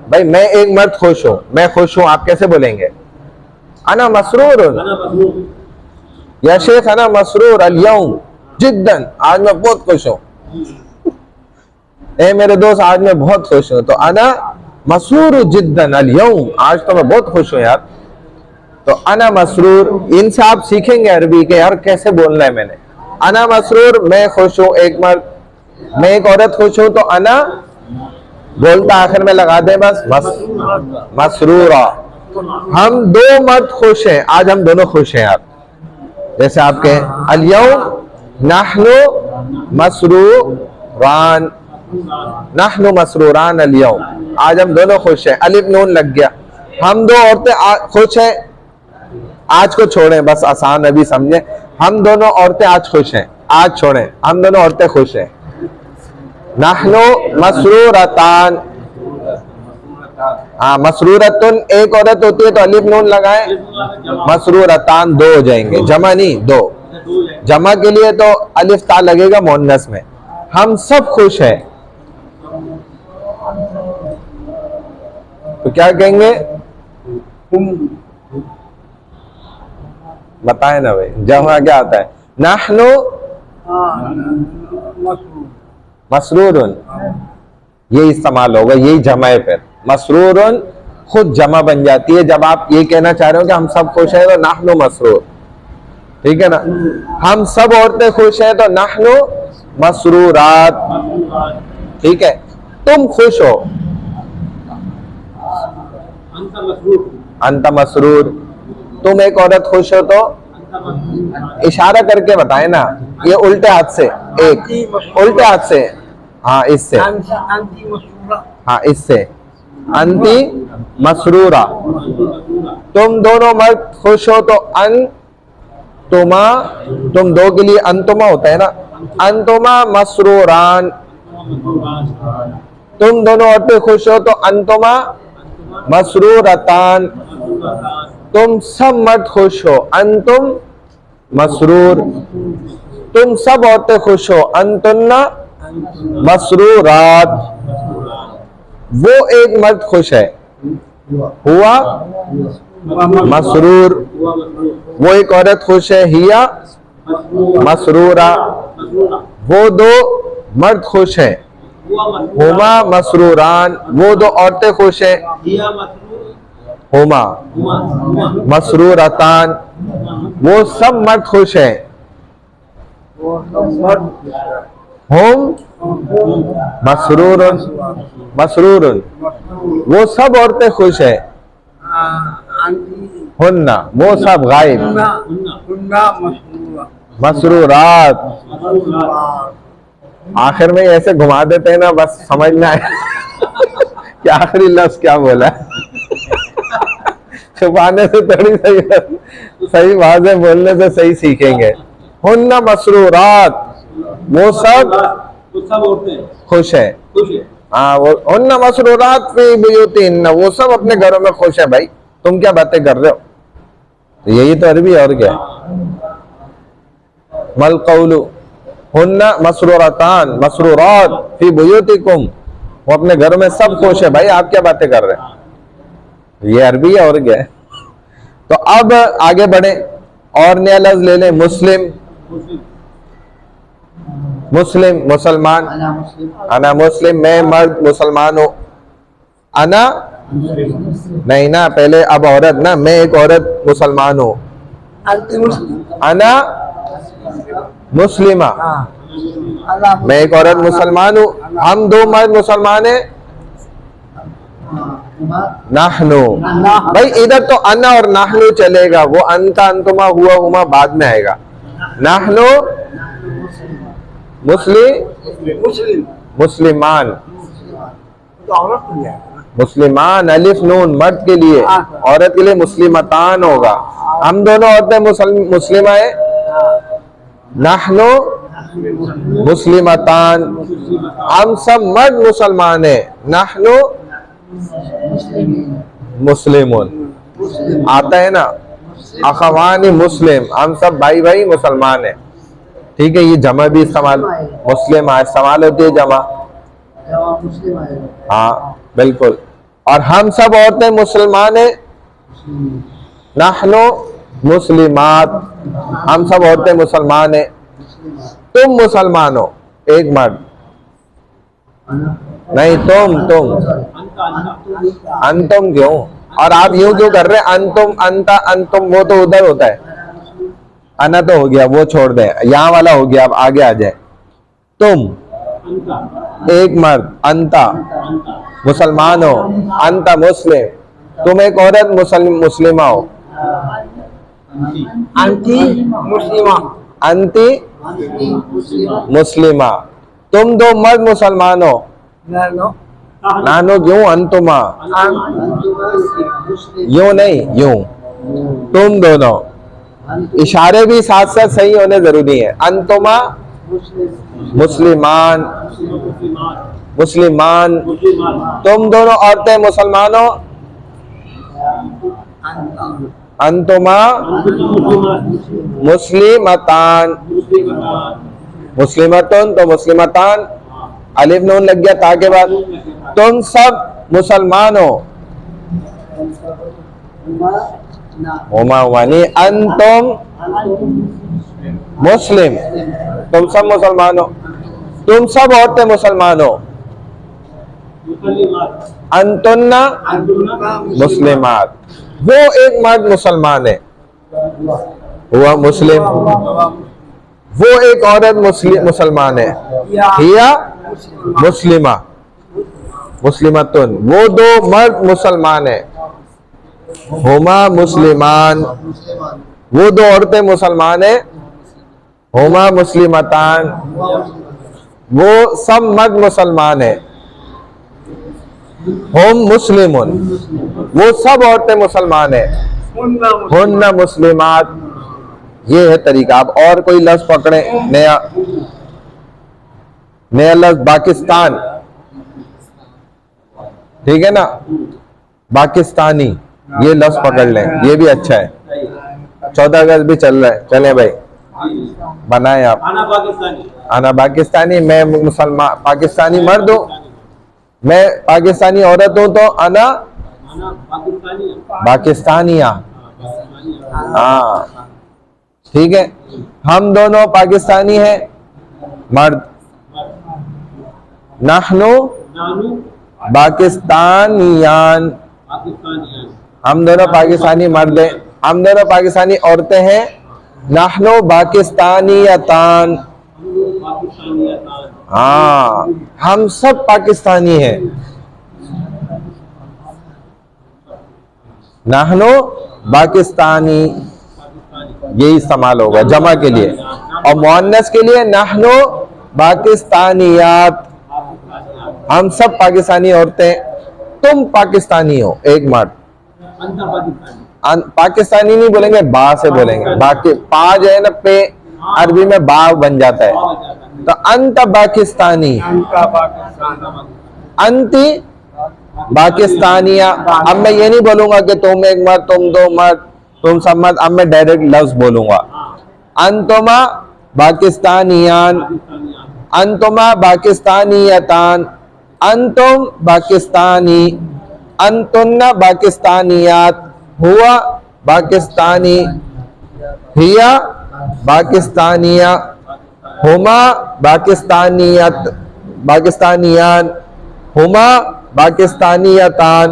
भाई मैं एक मर्द खुश हूं, मैं खुश हूं, आप कैसे बोलेंगे? अना मसरूर या शेख, अना मसरूर अल-यौम जिद्दन, आज मैं बहुत खुश हूं। ए मेरे दोस्त, आज मैं बहुत खुश हूं। तो अना मसरूर जिद्दन अल-यौम, आज तो मैं बहुत खुश हूं यार। तो अना मसरूर, इनसे आप सीखेंगे अरबी के यार कैसे बोलना है। मैंने अना मसरूर, मैं खुश हूं, एक मर्द। मैं एक औरत खुश हूं तो अना बोलता आखिर में लगा दे बस, मसरूरा। हम दो मर्द खुश हैं, आज हम दोनों खुश हैं यार। जैसे आप कहें अल-यौम नहनु मसरूरान, नहनु मसरूरान अल-यौम, आज हम दोनों खुश हैं। अलिफ नून लग गया। हम दो औरतें खुश हैं, आज को छोड़ें, बस आसान अभी समझे। हम दोनों औरतें आज खुश हैं, आज छोड़ें, हम दोनों औरतें खुश हैं। नहनु मसरूरतान, हाँ मसरूरतुन एक औरत होती है तो अलिफ नून लगाएं, मसरूरतान दो हो जाएंगे, जमा नहीं दो। जमा के लिए तो अलिफ ता लगेगा मुअन्नस में। हम सब खुश हैं तो क्या कहेंगे? बताए ना भाई, जमा क्या आता है? नहनु मसरूरुन, ये इस्तेमाल होगा, यही जमा है। फिर मसरूरुन खुद जमा बन जाती है जब आप ये कहना चाह रहे हो कि हम सब खुश हैं तो नहनु मसरूर, ठीक है ना। हम सब औरतें खुश हैं तो नहनु मसरूरात, ठीक है। तुम खुश हो, अंत मसरूर। तुम एक औरत खुश हो तो इशारा करके बताए ना, ये उल्टे हाथ से, एक उल्टे हाथ से, हाँ इससे, हाँ इससे, अंती मसरूरा। तुम दोनों मर्द खुश हो तो अन तुमा, तुम दो के लिए अंतुमा होता है ना, अंतुमा मसरूरान। तुम दोनों औरतें खुश हो तो अंतुमा मसरूरतान। तुम सब मर्द खुश हो, अंतुम मसरूर। तुम सब औरतें खुश हो, अंतुन्ना मसरूरात। वो एक मर्द खुश है, हुआ मसरूर। वो एक औरत खुश है, हिया मसरूरा। वो दो मर्द खुश हैं, हुमा मसरूरान। वो दो औरतें खुश हैं, हुमा मसरूरतान। वो सब मर्द खुश हैं, हुम मसरूरुन मसरूरुन। वो सब औरतें खुश हैं, हुन्ना वो सब गायब, मसरूरात। आखिर में ऐसे घुमा देते हैं ना, बस समझ में आए कि आखिरी लफ्ज क्या बोला है। छुपाने से थोड़ी सही वाज़े बोलने से सही सीखेंगे। हुन्ना मसरूरात, वो सब खुश है। हाँ वो हुन्ना मसरूरात फी बुयूतिहिन्ना, वो सब अपने घरों में खुश है। भाई तुम क्या बातें कर रहे हो? तो यही तो अरबी, और क्या। मल कौलु हुन्ना मसरूरतान मसरूरात फी बुयूतिकुम, वो अपने घर में सब खुश है। भाई आप क्या बातें कर रहे हैं? ये अरबी है, और क्या है। तो अब आगे बढ़े और नया लफ्ज ले लें, मुस्लिम। मुस्लिम मुसलमान, अना मुस्लिम, मैं मर्द मुसलमान हूं। अना नहीं ना, पहले अब औरत ना, मैं एक औरत मुसलमान हूं। अना मुस्लिमा, मैं एक औरत मुसलमान हूं। हम दो मर्द मुसलमान हैं, नाहनु। भाई इधर तो अना और नाहनु चलेगा, वो अंता अंतुमा हुआ हुमा बाद में आएगा। नाहनु मुस्लिमान, मुस्लिमान अलिफ नून मर्द के लिए, औरत के लिए मुस्लिमतान होगा। हम दोनों औरतें मुस्लिमा है, नाहनु मुस्लिमतान। हम सब मर्द मुसलमान है, नाहनु मुस्लिमून। आता है ना, अखवानी मुस्लिम, हम सब भाई भाई मुसलमान है, ठीक है। ये जमा भी इस्तेमाल, मुस्लिम इस्तेमाल होती है जमा, हाँ बिल्कुल। और हम सब औरतें मुसलमान है, नाहनु मुस्लिमात, हम सब औरतें मुसलमान है। तुम मुसलमान हो, एक मर्द नहीं, तुम अंतुम क्यों? और आप यूं क्यों कर रहे हैं? अंतुम अंता अंतुम, वो तो उधर होता है। अना तो हो गया, वो छोड़ दे, यहाँ वाला हो गया। अब आगे आ जाए, तुम एक मर्द, अंता मुसलमान हो, अंता मुस्लिम, तुम एक औरत मुस्लिमा हो। अंती मुस्लिमा, अंती मुस्लिमा, तुम दो मर्द मुसलमान हो। Nano. नानो क्यों, अंतुमा, यूं नहीं, यूं, तुम दोनों। इशारे भी साथ साथ सही होने जरूरी है। अंतुमा मुस्लिमान, मुस्लिमान, तुम दोनों औरतें मुसलमानों। अंतुमा मुस्लिमतान, मुस्लिमतुन तो मुस्लिमतान, अलिफ नून लग गया ता के बाद। तुम सब मुसलमान हो। उमा वानी अंतुम मुस्लिम, तुम सब मुसलमान हो। तुम सब औरतें मुसलमान हो। अंतुन्ना मुस्लिमात, वो एक मर्द मुसलमान है, हुआ मुस्लिम। वो एक औरत मुसलमान है, हिया मुस्लिमा, मुस्लिमतुन। वो दो मर्द मुसलमान है, हुमा मुस्लिमान। वो दो औरतें मुसलमान है, हुमा मुस्लिमतान। वो सब मर्द मुसलमान है, हुम मुस्लिमुन। वो सब औरतें मुसलमान है, हुन्ना मुस्लिमात। ये है तरीका। आप और कोई लफ्ज पकड़े, नया नया लफ्ज, पाकिस्तान, ठीक है ना, पाकिस्तानी, ये लफ्ज पकड़ लें, ये भी अच्छा है। 14 अगस्त भी चल रहा है, चलें भाई, बनाए आप। आना पाकिस्तानी, मैं मुसलमान पाकिस्तानी मर्द हूं, मैं पाकिस्तानी औरत हूं, तो आना पाकिस्तानिया। हाँ ठीक है, हम दोनों पाकिस्तानी हैं, मर्द। नहनु पाकिस्तानियान, हम दोनों पाकिस्तानी मर्द हैं, हम दोनों पाकिस्तानी औरतें हैं। नहनु पाकिस्तानियतान, हाँ हम सब पाकिस्तानी हैं। नहनु पाकिस्तानी, यही इस्तेमाल होगा जमा के लिए। और मुअन्नस के लिए नहनु पाकिस्तानियात, हम सब पाकिस्तानी औरतें। तुम पाकिस्तानी हो, एक मर्द। पाकिस्तानी नहीं बोलेंगे, बा से बोलेंगे। बाकी पा जो है ना, पे अरबी में बा बन जाता है, तो अंत पाकिस्तानी, अंति पाकिस्तानिया। अब मैं ये नहीं बोलूंगा कि तुम एक मर्द, तुम दो मर्द, तुम सब मर्द। अब मैं डायरेक्ट लफ्ज बोलूंगा, अंतुमा पाकिस्तानियान, अंतुमा पाकिस्तानियतान, अंतुम पाकिस्तानी, अंतुन्ना पाकिस्तानियात, हुआ पाकिस्तानी, हिया पाकिस्तानिया, हुमा पाकिस्तानियत, पाकिस्तानियान, हुमा पाकिस्तानियतान,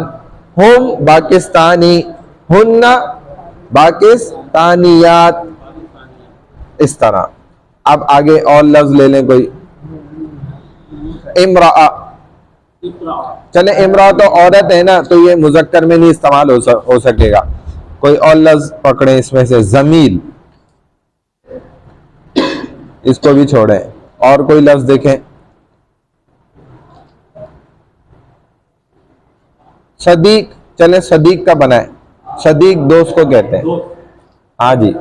हुम पाकिस्तानी, हुन्ना पाकिस्तानियात। इस तरह। अब आगे और लफ्ज ले लें कोई। इमरा, चले इमरा तो औरत है ना, तो ये मुजक्कर में नहीं इस्तेमाल हो सकेगा। कोई और लफ्ज पकड़े इसमें से। जमील, इसको भी छोड़ें, और कोई लफ्ज देखें। सदीक, चले सदीक का बनाए। सदीक दोस्त को कहते हैं। हाँ जी,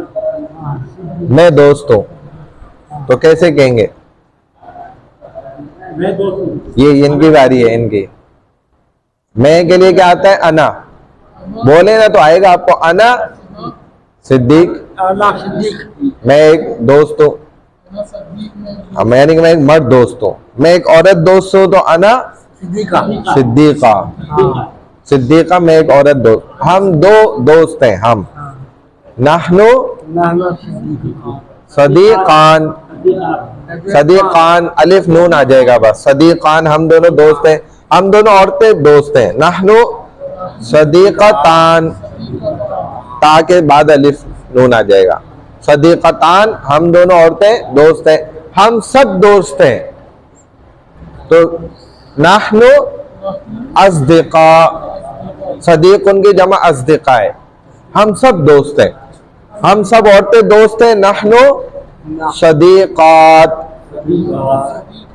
मैं दोस्त हूं, तो कैसे कहेंगे? ये इनकी बारी है, इनकी। मैं के लिए क्या आता है? अना। बोले ना तो आएगा आपको, अना सिद्दीक, मैं एक दोस्त हूं। मैं एक मर्द दोस्त हूं, मैं एक औरत दोस्त हूं, तो अना सिद्दीका, सिद्दीका मैं एक औरत दोस्त। हम दो दोस्त हैं, हम। नहनु सदीकान, सदीकान अलिफ नून आ जाएगा बस। सदीकान हम दोनों दोस्त हैं, हम दोनों औरतें दोस्त हैं। नहनु सदीकतान, ता के बाद अलिफ नून आ जाएगा। सदीकतान हम दोनों औरतें दोस्त हैं, हम सब दोस्त हैं। तो नहनु अज़दिका, सदीक उनकी जमा अज़दिका है, हम सब दोस्त हैं, हम सब औरतें दोस्त हैं। नहनु सदीकात,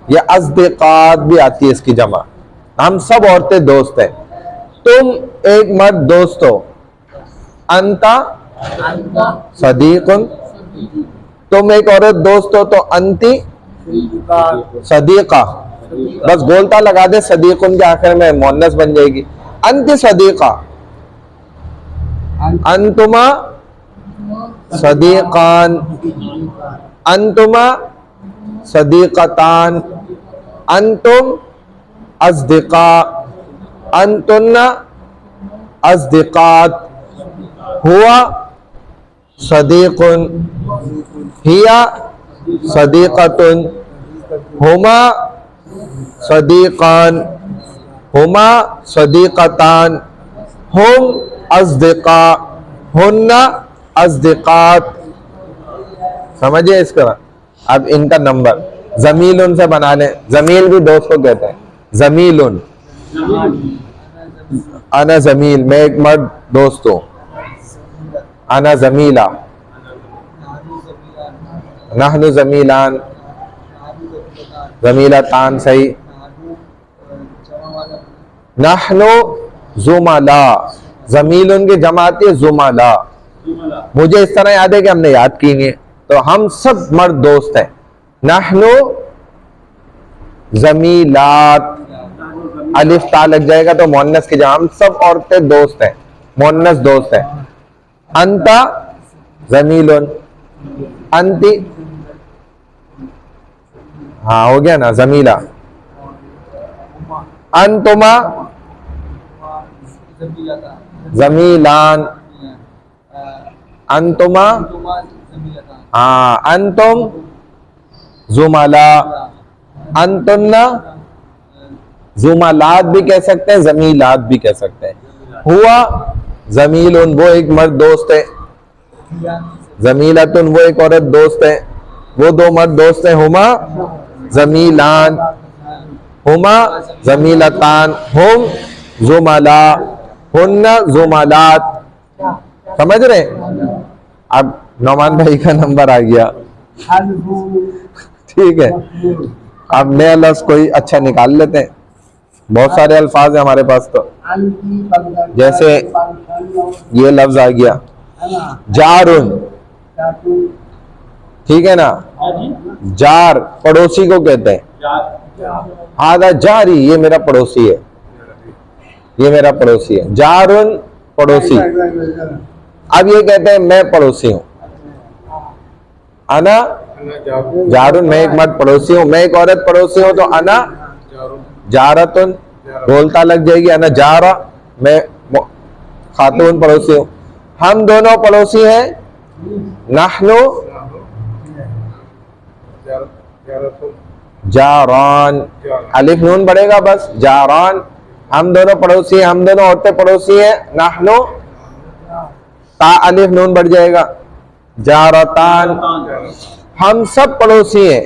ये अज़दिक़ात भी आती है इसकी जमा। हम सब औरतें दोस्त हैं। तुम एक मर्द दोस्त हो, अंता सदीकुन। तुम एक औरत दोस्त हो तो अंती सदीका। बस गोलता लगा दे सदीकुन के आखिर में, मुअन्नस बन जाएगी। अंती सदीका, अंतुमा सदीकान, अंतुमा सदीकतान, अंतुम अज़दिका, अंतुन्ना अज़दिकात, हुआ सदीकुन, हिया सदीकतुन, हुमा सदीकान, हुमा सदीकतान, हुम अज़दिका, हुन्ना अज़दिकात। समझिए इसका। अब इनका नंबर जमीलुन से बना लें। जमील भी दोस्त को कहते हैं। जमीलुन, अना जमील, मैं एक मर्द दोस्त हूँ। अना जमीला, नहनु जमीलान, जमीलतान सही। नहनु जुमला, जमीलुन की जमा आती है जुमला। मुझे इस तरह याद है कि हमने याद की नहीं है। तो हम सब मर्द दोस्त हैं। नहनु जमीलात, अलिफ ता लग जाएगा तो मुअन्नस की जमा। हम सब औरतें दोस्त हैं, मुअन्नस दोस्त हैं। अंता जमीलुन, अंती, हाँ हो गया ना जमीला। अंतुमा जमीलान, अंतुमा, हाँ अंतुम जुमला, अंतुन्ना जुमलात भी कह सकते हैं, जमीलात भी कह सकते हैं। हुआ जमीलुन, वो एक मर्द दोस्त है। जमीलतुन, वो एक औरत दोस्त है। वो दो मर्द दोस्त हैं। हुमा जमीलान, हुमा जमीलतान, हुम जुमला, हुन्ना जुमलात। समझ रहे? अब नौमान भाई का नंबर आ गया। ठीक है, अब नया लफ्ज कोई अच्छा निकाल लेते हैं। बहुत सारे अल्फाज है हमारे पास। तो जैसे ये लफ्ज आ गया जारुन, ठीक है ना। जार पड़ोसी को कहते हैं। आधा जारी, ये मेरा पड़ोसी है, ये मेरा पड़ोसी है। जारुन पड़ोसी। अब ये कहते हैं मैं पड़ोसी हूं। अना जारुन, मैं एक मर्द पड़ोसी हूं। मैं एक औरत पड़ोसी हूं तो अना जारतुन, बोलता लग जाएगी। अना जारा, मैं खातून पड़ोसी हूं। हम दोनों पड़ोसी हैं। नहनु जारान, अलिफ नून बढ़ेगा बस। जारान, हम दोनों पड़ोसी हैं, हम दोनों औरतें पड़ोसी हैं। नहनु, ता अलिफ नून बढ़ जाएगा। जारतान, हम सब पड़ोसी हैं।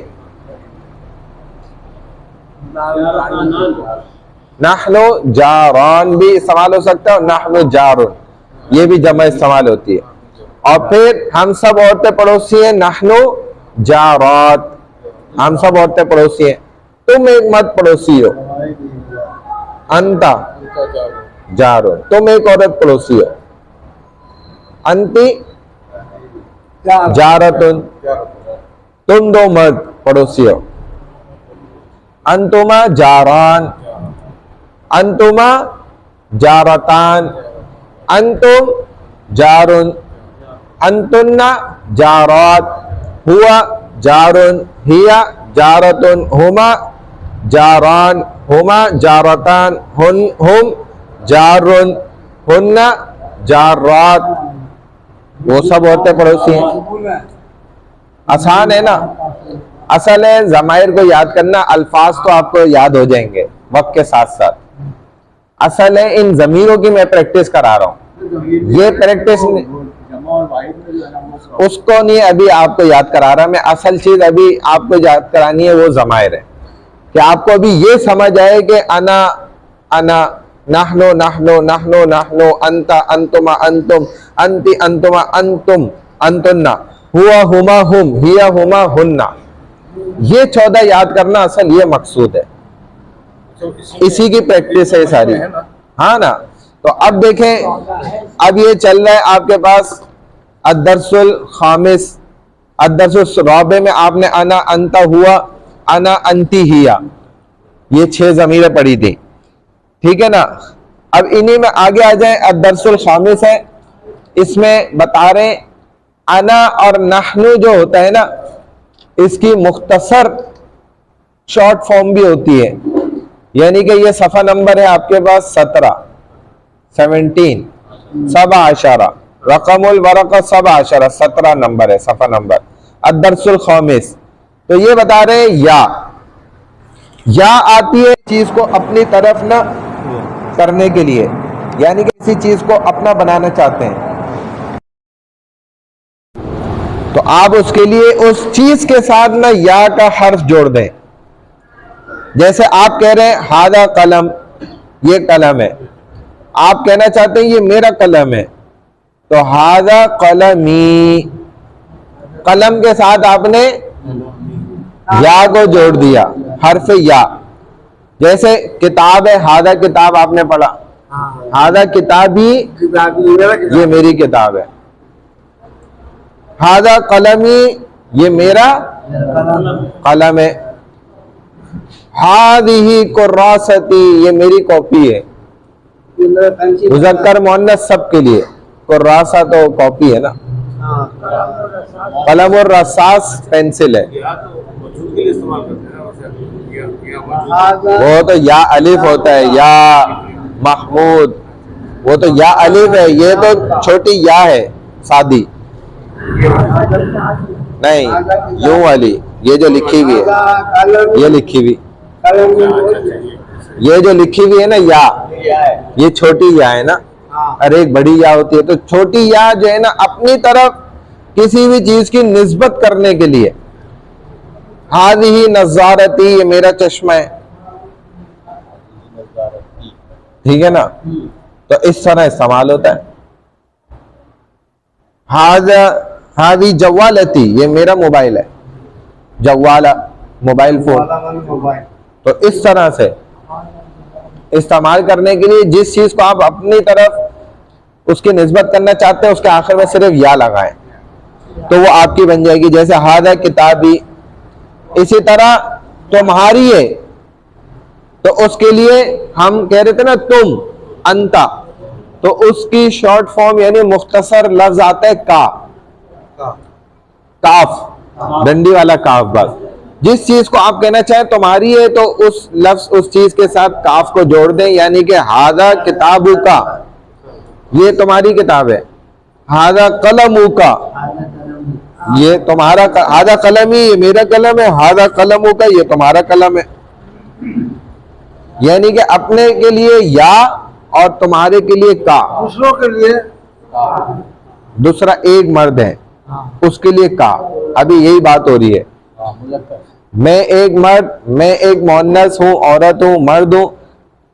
नहनु जारान भी इस्तेमाल हो सकता है और नहनु जारुन ये भी जमा इस्तेमाल होती है। और फिर हम सब औरतें पड़ोसी हैं। नहनु जारात, हम सब औरतें पड़ोसी हैं। तुम एक मर्द पड़ोसी हो। अंता जारुन, तुम एक औरत पड़ोसी हो। अंती जारतुन, तुम दो मर्द पड़ोसी हो। अंतुमा जारान, अंतुमा जारतान, अंतुम जारुन, अंतुन्ना जारात, हुआ जारुन, हिया जारतुन, हुमा जारान, हुमा जारतान, हुम जारुन, हुन्ना जारात। वो सब औरतें पड़ोसी हैं। आसान है ना। असल है ज़माइर को याद करना, अल्फाज तो आपको याद हो जाएंगे वक्त के साथ साथ। असल है इन ज़मीरों की मैं प्रैक्टिस करा रहा हूँ। ये प्रैक्टिस उसको नहीं अभी आपको याद करा रहा मैं। असल चीज अभी आपको याद करानी है वो ज़माइर है कि आपको अभी ये समझ आए कि अना अना, नहनो नहनो, नहनो नहनो, अंता अंतुमा अंतुम, अंति अंतुमा अंतुम, अंतुन्ना, हुआ हुमा हुम, हिया हुमा हुन्ना। ये 14 याद करना असल ये मकसूद है, इसी की प्रैक्टिस है सारी। हाँ ना, तो अब देखें, अब ये चल रहा है आपके पास अद्दर्सुल खामिस, अद्दर्सुल राबे में आपने अना अंता हुआ, अना अंती हिया, ये 6 ज़मीरें पढ़ी थी, ठीक है ना। अब इन्हीं में आगे आ जाए, अद्दर्सुल खामिस है, इसमें बता रहे अना और नहनु जो होता है ना, इसकी मुख्तसर शॉर्ट फॉर्म भी होती है, यानी कि ये सफ़ा नंबर है आपके पास 17 सबा आशरा, रकमुल वरक़ सबा आशरा, 17 नंबर है सफ़ा नंबर अद्दर्सुल खामिस। तो ये बता रहे या आती है चीज को अपनी तरफ ना करने के लिए, यानी कि किसी चीज को अपना बनाना चाहते हैं, तो आप उसके लिए उस चीज के साथ ना या का हर्फ जोड़ दें। जैसे आप कह रहे हैं हादा कलम, ये कलम है, आप कहना चाहते हैं ये मेरा कलम है, तो हादा कलमी, कलम के साथ आपने या को जोड़ दिया, हर्फ या। जैसे किताब है, हादा किताब आपने पढ़ा, हादा किताबी, ये मेरी किताब है। हादा कलमी, ये मेरा कलम है। हादिही कुर्रासती, ये मेरी कॉपी है। मुज़क्कर मुअन्नस सब के लिए, कुर्रासा तो कॉपी है ना, कलम और रसास पेंसिल है। वो तो या अलिफ होता है, या महमूद, वो तो या अलिफ है, ये तो छोटी या है सादी, नहीं यूं वाली, ये जो लिखी हुई है, ये लिखी हुई, ये जो लिखी हुई है ना या, ये छोटी या है ना, अरे एक बड़ी या होती है, तो छोटी या जो है ना अपनी तरफ किसी भी चीज की निस्बत करने के लिए। हादिही नज़ारती, ये मेरा चश्मा है, ठीक है ना, तो इस तरह इस्तेमाल होता है। हादी जवालती, ये मेरा मोबाइल है, जवाला मोबाइल फोन, तो इस तरह से इस्तेमाल करने के लिए जिस चीज को आप अपनी तरफ उसकी निस्बत करना चाहते हैं उसके आखिर में सिर्फ या लगाएं तो वो आपकी बन जाएगी। जैसे हादा किताबी, इसी तरह तुम्हारी है, तो उसके लिए हम कह रहे थे ना तुम, अंता, तो उसकी शॉर्ट फॉर्म यानी मुख्तसर लफ्ज आता है काफ, डंडी वाला काफ। बस जिस चीज को आप कहना चाहें तुम्हारी है, तो उस लफ्ज उस चीज के साथ काफ को जोड़ दें, यानी कि हादा किताबू का, ये तुम्हारी किताब है। हादा कलमू का, ये तुम्हारा, हादा कलमी, ये मेरा कलम है। हादा कलमू का, ये तुम्हारा कलम है। यानी कि अपने के लिए या और तुम्हारे के लिए का, दूसरों के लिए दूसरा एक मर्द है उसके लिए का। अभी यही बात हो रही है, मैं एक मर्द, मैं एक मुअन्नस हूँ, औरत हूँ, मर्द हूँ,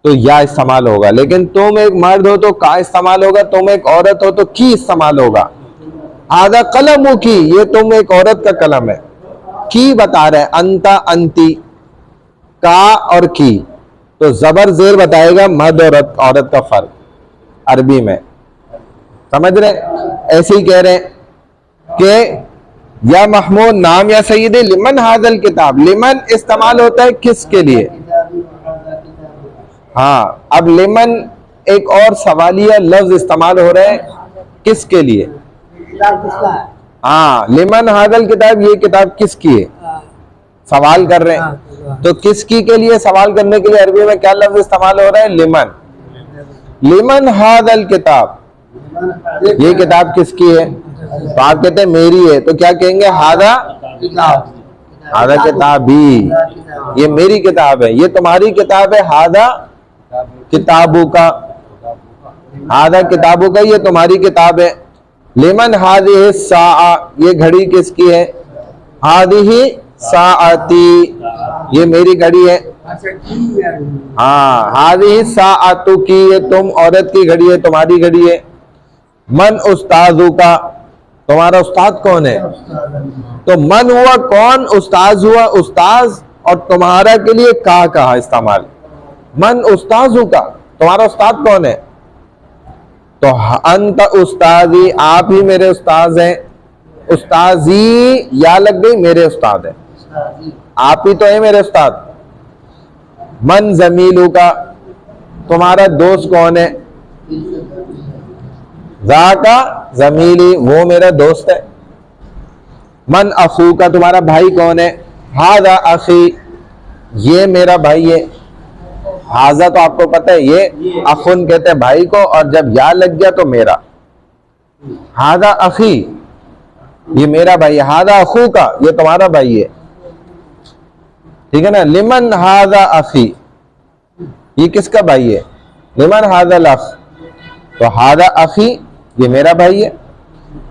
तो या इस्तेमाल होगा। लेकिन तुम एक मर्द हो तो का इस्तेमाल होगा, तुम एक औरत हो तो की इस्तेमाल होगा। आधा कलम हो की, ये तुम एक औरत का कलम है। की बता रहे अंता अंती, का और की, तो जबर जेर बताएगा मर्द और औरत का फर्क अरबी में, समझ रहे। ऐसे ही कह रहे कि या महमूद नाम या सईद लिमन हादल किताब, लिमन इस्तेमाल होता है किसके लिए। हाँ, अब लिमन एक और सवालिया लफ्ज इस्तेमाल हो रहा है किसके लिए। हाँ, लिमन हादल किताब, ये किताब किसकी है, सवाल कर रहे हैं। तो किसकी के लिए सवाल करने के लिए अरबी में क्या लफ्ज इस्तेमाल हो रहा है, लिमन। लिमन हादल किताब, ये किताब किसकी है, तो आप कहते हैं मेरी है, तो क्या कहेंगे, हादा हादा किताबी, ये मेरी किताब है। ये तुम्हारी किताब है, हादा किताबू का, हादा किताबू का, ये तुम्हारी किताब है। लिमन हादिही साआ, ये घड़ी किसकी है, हादिही साआती, ये मेरी घड़ी है। हाँ, हादिही साआतु की, ये तुम औरत की घड़ी है, तुम्हारी घड़ी है। मन उस्तादू का, तुम्हारा उस्ताद कौन है? तो मन हुआ कौन, उस्ताज हुआ उस्ताज, और तुम्हारा के लिए कहा इस्तेमाल। मन उस्ताजू का, तुम्हारा उस्ताद कौन है? तो अंत उस्तादी, आप ही मेरे उस्ताद हैं। उस्ताजी या लग गई, मेरे उस्ताद है, आप ही तो है मेरे उस्ताद। मन जमीलू का, तुम्हारा दोस्त कौन है? जा का जमीली, वो मेरा दोस्त है। मन अखू का, तुम्हारा भाई कौन है? हाजा अखी, ये मेरा भाई है। हाजा तो आपको पता है, ये अखुन कहते हैं भाई को, और जब या लग गया तो मेरा। हाजा अखी, ये मेरा भाई है। हाजा अखू का, ये तुम्हारा भाई है, ठीक है ना। लिमन हाजा अखी, ये किसका भाई है? लिमन हाजा लख, तो हाजा अखी, ये मेरा भाई है।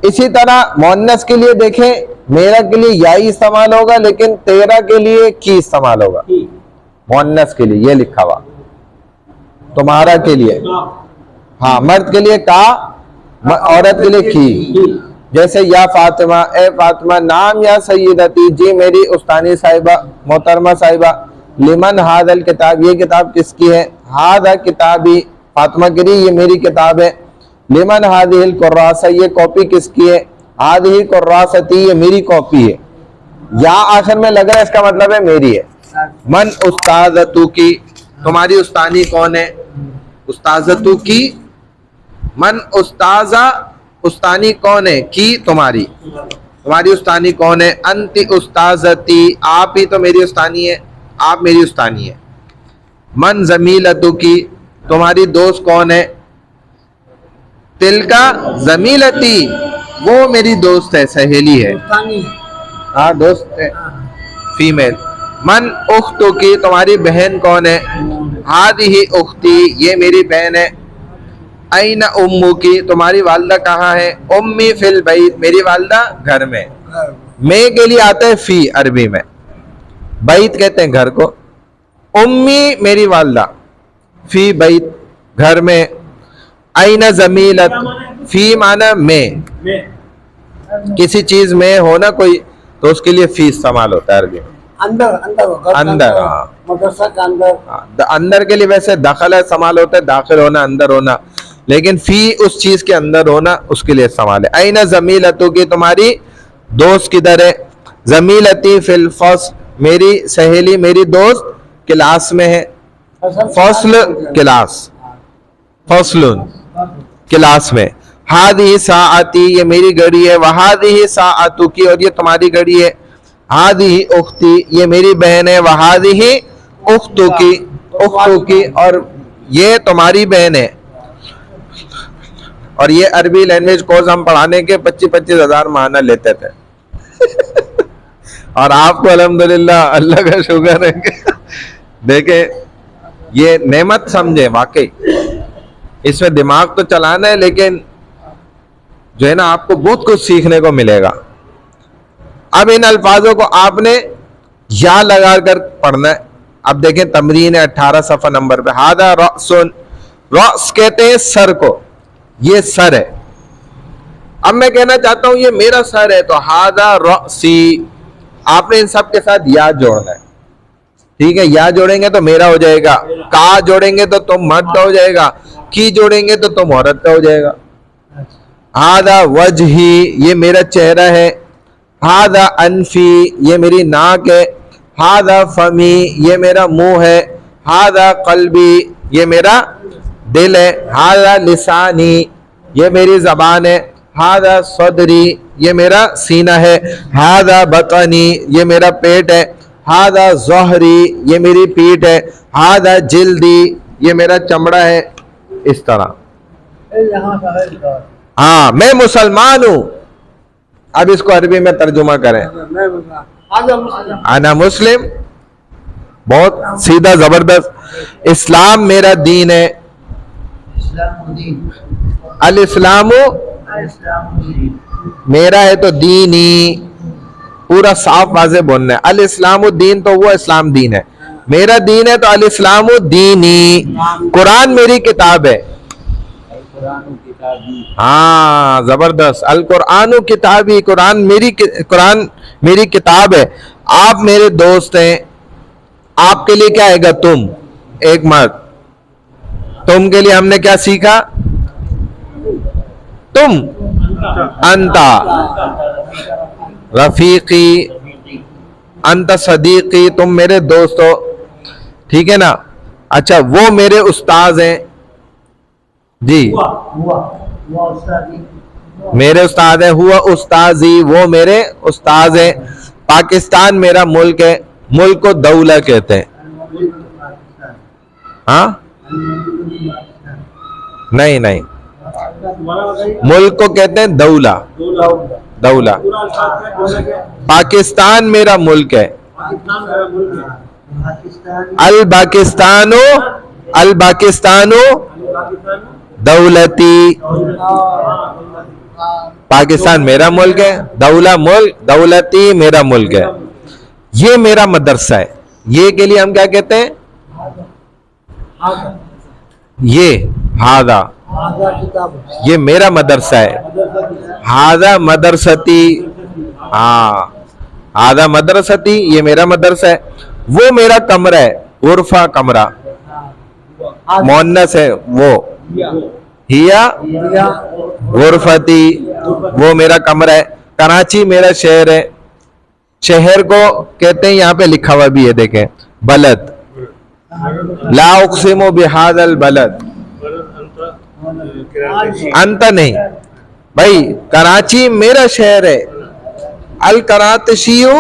इसी तरह मोन्नस के लिए देखें, मेरा के लिए या ही इस्तेमाल होगा, लेकिन तेरा के लिए की इस्तेमाल होगा। मोन्नस के लिए ये लिखा हुआ, तुम्हारा के लिए, हाँ मर्द के लिए का, औरत के लिए की। जैसे या फातिमा, ए फातिमा, नाम या सैयदती, जी मेरी उस्तानी साहिबा, मोहतरमा साहिबा। लिमन हादल किताब, ये किताब किसकी है? हादा किताबी, फातिमा के लिए ये मेरी किताब है। लिमन हादिहिल कुर्रासा, ये कॉपी किसकी है? हादिही कुर्रासती, ये मेरी कॉपी है। या आखिर में लग रहा है, इसका मतलब है मेरी है। मन उस्तादतु की, तुम्हारी उस्तानी कौन है? उस्ताजतु की, मन उस्ताजा, उस्तानी कौन है? की तुम्हारी, तुम्हारी उस्तानी कौन है? अंति उस्ताजती, आप ही तो मेरी उस्तानी है, आप मेरी उस्तानी है। मन जमीलतु की, तुम्हारी दोस्त कौन है? तिलका जमीलती, वो मेरी दोस्त है, सहेली है, हाँ दोस्त है, फीमेल। मन उख्तु की, तुम्हारी बहन कौन है? हादिही उख्ती, ये मेरी बहन है। ऐना उम्मू की, तुम्हारी वालदा कहाँ है? उम्मी फिल बैत, मेरी वालदा घर में। मैं के लिए आता है फी अरबी में, बैत कहते हैं घर को। उम्मी मेरी वालदा, फी बैत घर में। ऐना जमीलत, फी माना में, किसी चीज में हो ना कोई, तो उसके लिए फी इस्तेमाल होता है अरबी में। अंदर अंदर अंदर, हाँ मदरसा का अंदर। अंदर के लिए वैसे दखल इस्तेमाल होता है, दाखिल होना, अंदर होना, लेकिन फी उस चीज के अंदर होना, उसके लिए इस्तेमाल है। ऐना जमीलतु की, तुम्हारी दोस्त किधर है? जमीलती फिल फस्ल, मेरी सहेली, मेरी दोस्त क्लास में है। फस्ल क्लास, फस्लुन क्लास में। हादी साआती, ये मेरी घड़ी है। वहादी साआतु की, और ये तुम्हारी घड़ी है। हादी उख्ती, ये मेरी बहन है। वहादी उख्तु की, उख्तु की, और ये तुम्हारी बहन है। और ये अरबी लैंग्वेज कोर्स हम पढ़ाने के 25-25 हजार माहाना लेते थे और आपको अल्हम्दुलिल्लाह अल्लाह का शुक्र है कि देखे ये नेमत समझे, वाकई इसमें दिमाग तो चलाना है, लेकिन जो है ना आपको बहुत कुछ सीखने को मिलेगा। अब इन अल्फाजों को आपने या लगा कर पढ़ना है। अब देखें तमरीन 18 सफ़ा नंबर पे। हादा रअसुन, रअस कहते हैं सर को, ये सर है। अब मैं कहना चाहता हूं ये मेरा सर है, तो हादा रअसी, आपने इन सब के साथ या जोड़ना है, ठीक है। या जोड़ेंगे तो मेरा हो जाएगा, का जोड़ेंगे तो तुम मर्द का हो जाएगा, की जोड़ेंगे तो तुम औरत का हो जाएगा। हादा वजही, ये मेरा चेहरा है। हादा अनफी, ये मेरी नाक है। हादा फमी, ये मेरा मुंह है। हादा कल्बी, ये मेरा दिल है। हादा लिसानी, ये मेरी जबान है। हादा सदरी, ये मेरा सीना है। हादा बतनी, ये मेरा पेट है। हादा ज़हरी, ये मेरी पीठ है। हादा जिल्दी, ये मेरा चमड़ा है। इस तरह हाँ, मैं मुसलमान हूं। अब इसको अरबी में तर्जुमा करें। आना मुस्लिम, बहुत सीधा जबरदस्त। इस्लाम मेरा दीन है। अल इस्लामु, मेरा है तो दीनी, पूरा साफ वाज़े बोलना है। अल इस्लामु दीन, तो वो इस्लाम दीन है। मेरा दीन है तो अल इस्लामु दीनी। कुरान मेरी किताब है। हाँ, जबरदस्त। अल कुरान किताबी, कुरान मेरी किताब है। आप मेरे दोस्त हैं। आपके लिए क्या आएगा? तुम, एक मर्द। तुम के लिए हमने क्या सीखा? तुम, अंता रफीकी, अंता सदीकी, तुम मेरे दोस्त हो, ठीक है ना। अच्छा, वो मेरे उस्ताद हैं जी, मेरे उस्ताद है। हुआ उस्ताजी, वो मेरे उस्ताद है। पाकिस्तान मेरा मुल्क है। मुल्क को दौला कहते हैं। हाँ, नहीं नहीं, मुल्क को कहते हैं दौला। दौला। पाकिस्तान मेरा मुल्क है। अल पाकिस्तानो, अल पाकिस्तानो दौलती। पाकिस्तान मेरा मुल्क है, दौला मुल्क, दौलती मेरा मुल्क है। ये मेरा मदरसा है। ये के लिए हम क्या कहते हैं? ये हादा, ये मेरा मदरसा है। हादा मदरसती, हाँ, हादा मदरसती, ये मेरा मदरसा है। वो मेरा कमरा है, उर्फा कमरा, मोन्नस है वो। हिया गुरफती, वो मेरा कमरा है। कराची मेरा शहर है। शहर को कहते हैं, यहां पे लिखा हुआ भी है, देखें, बलद। ला उक़सिमु बिहादल बलद। अंत नहीं भाई, कराची मेरा शहर है। अल करातशियो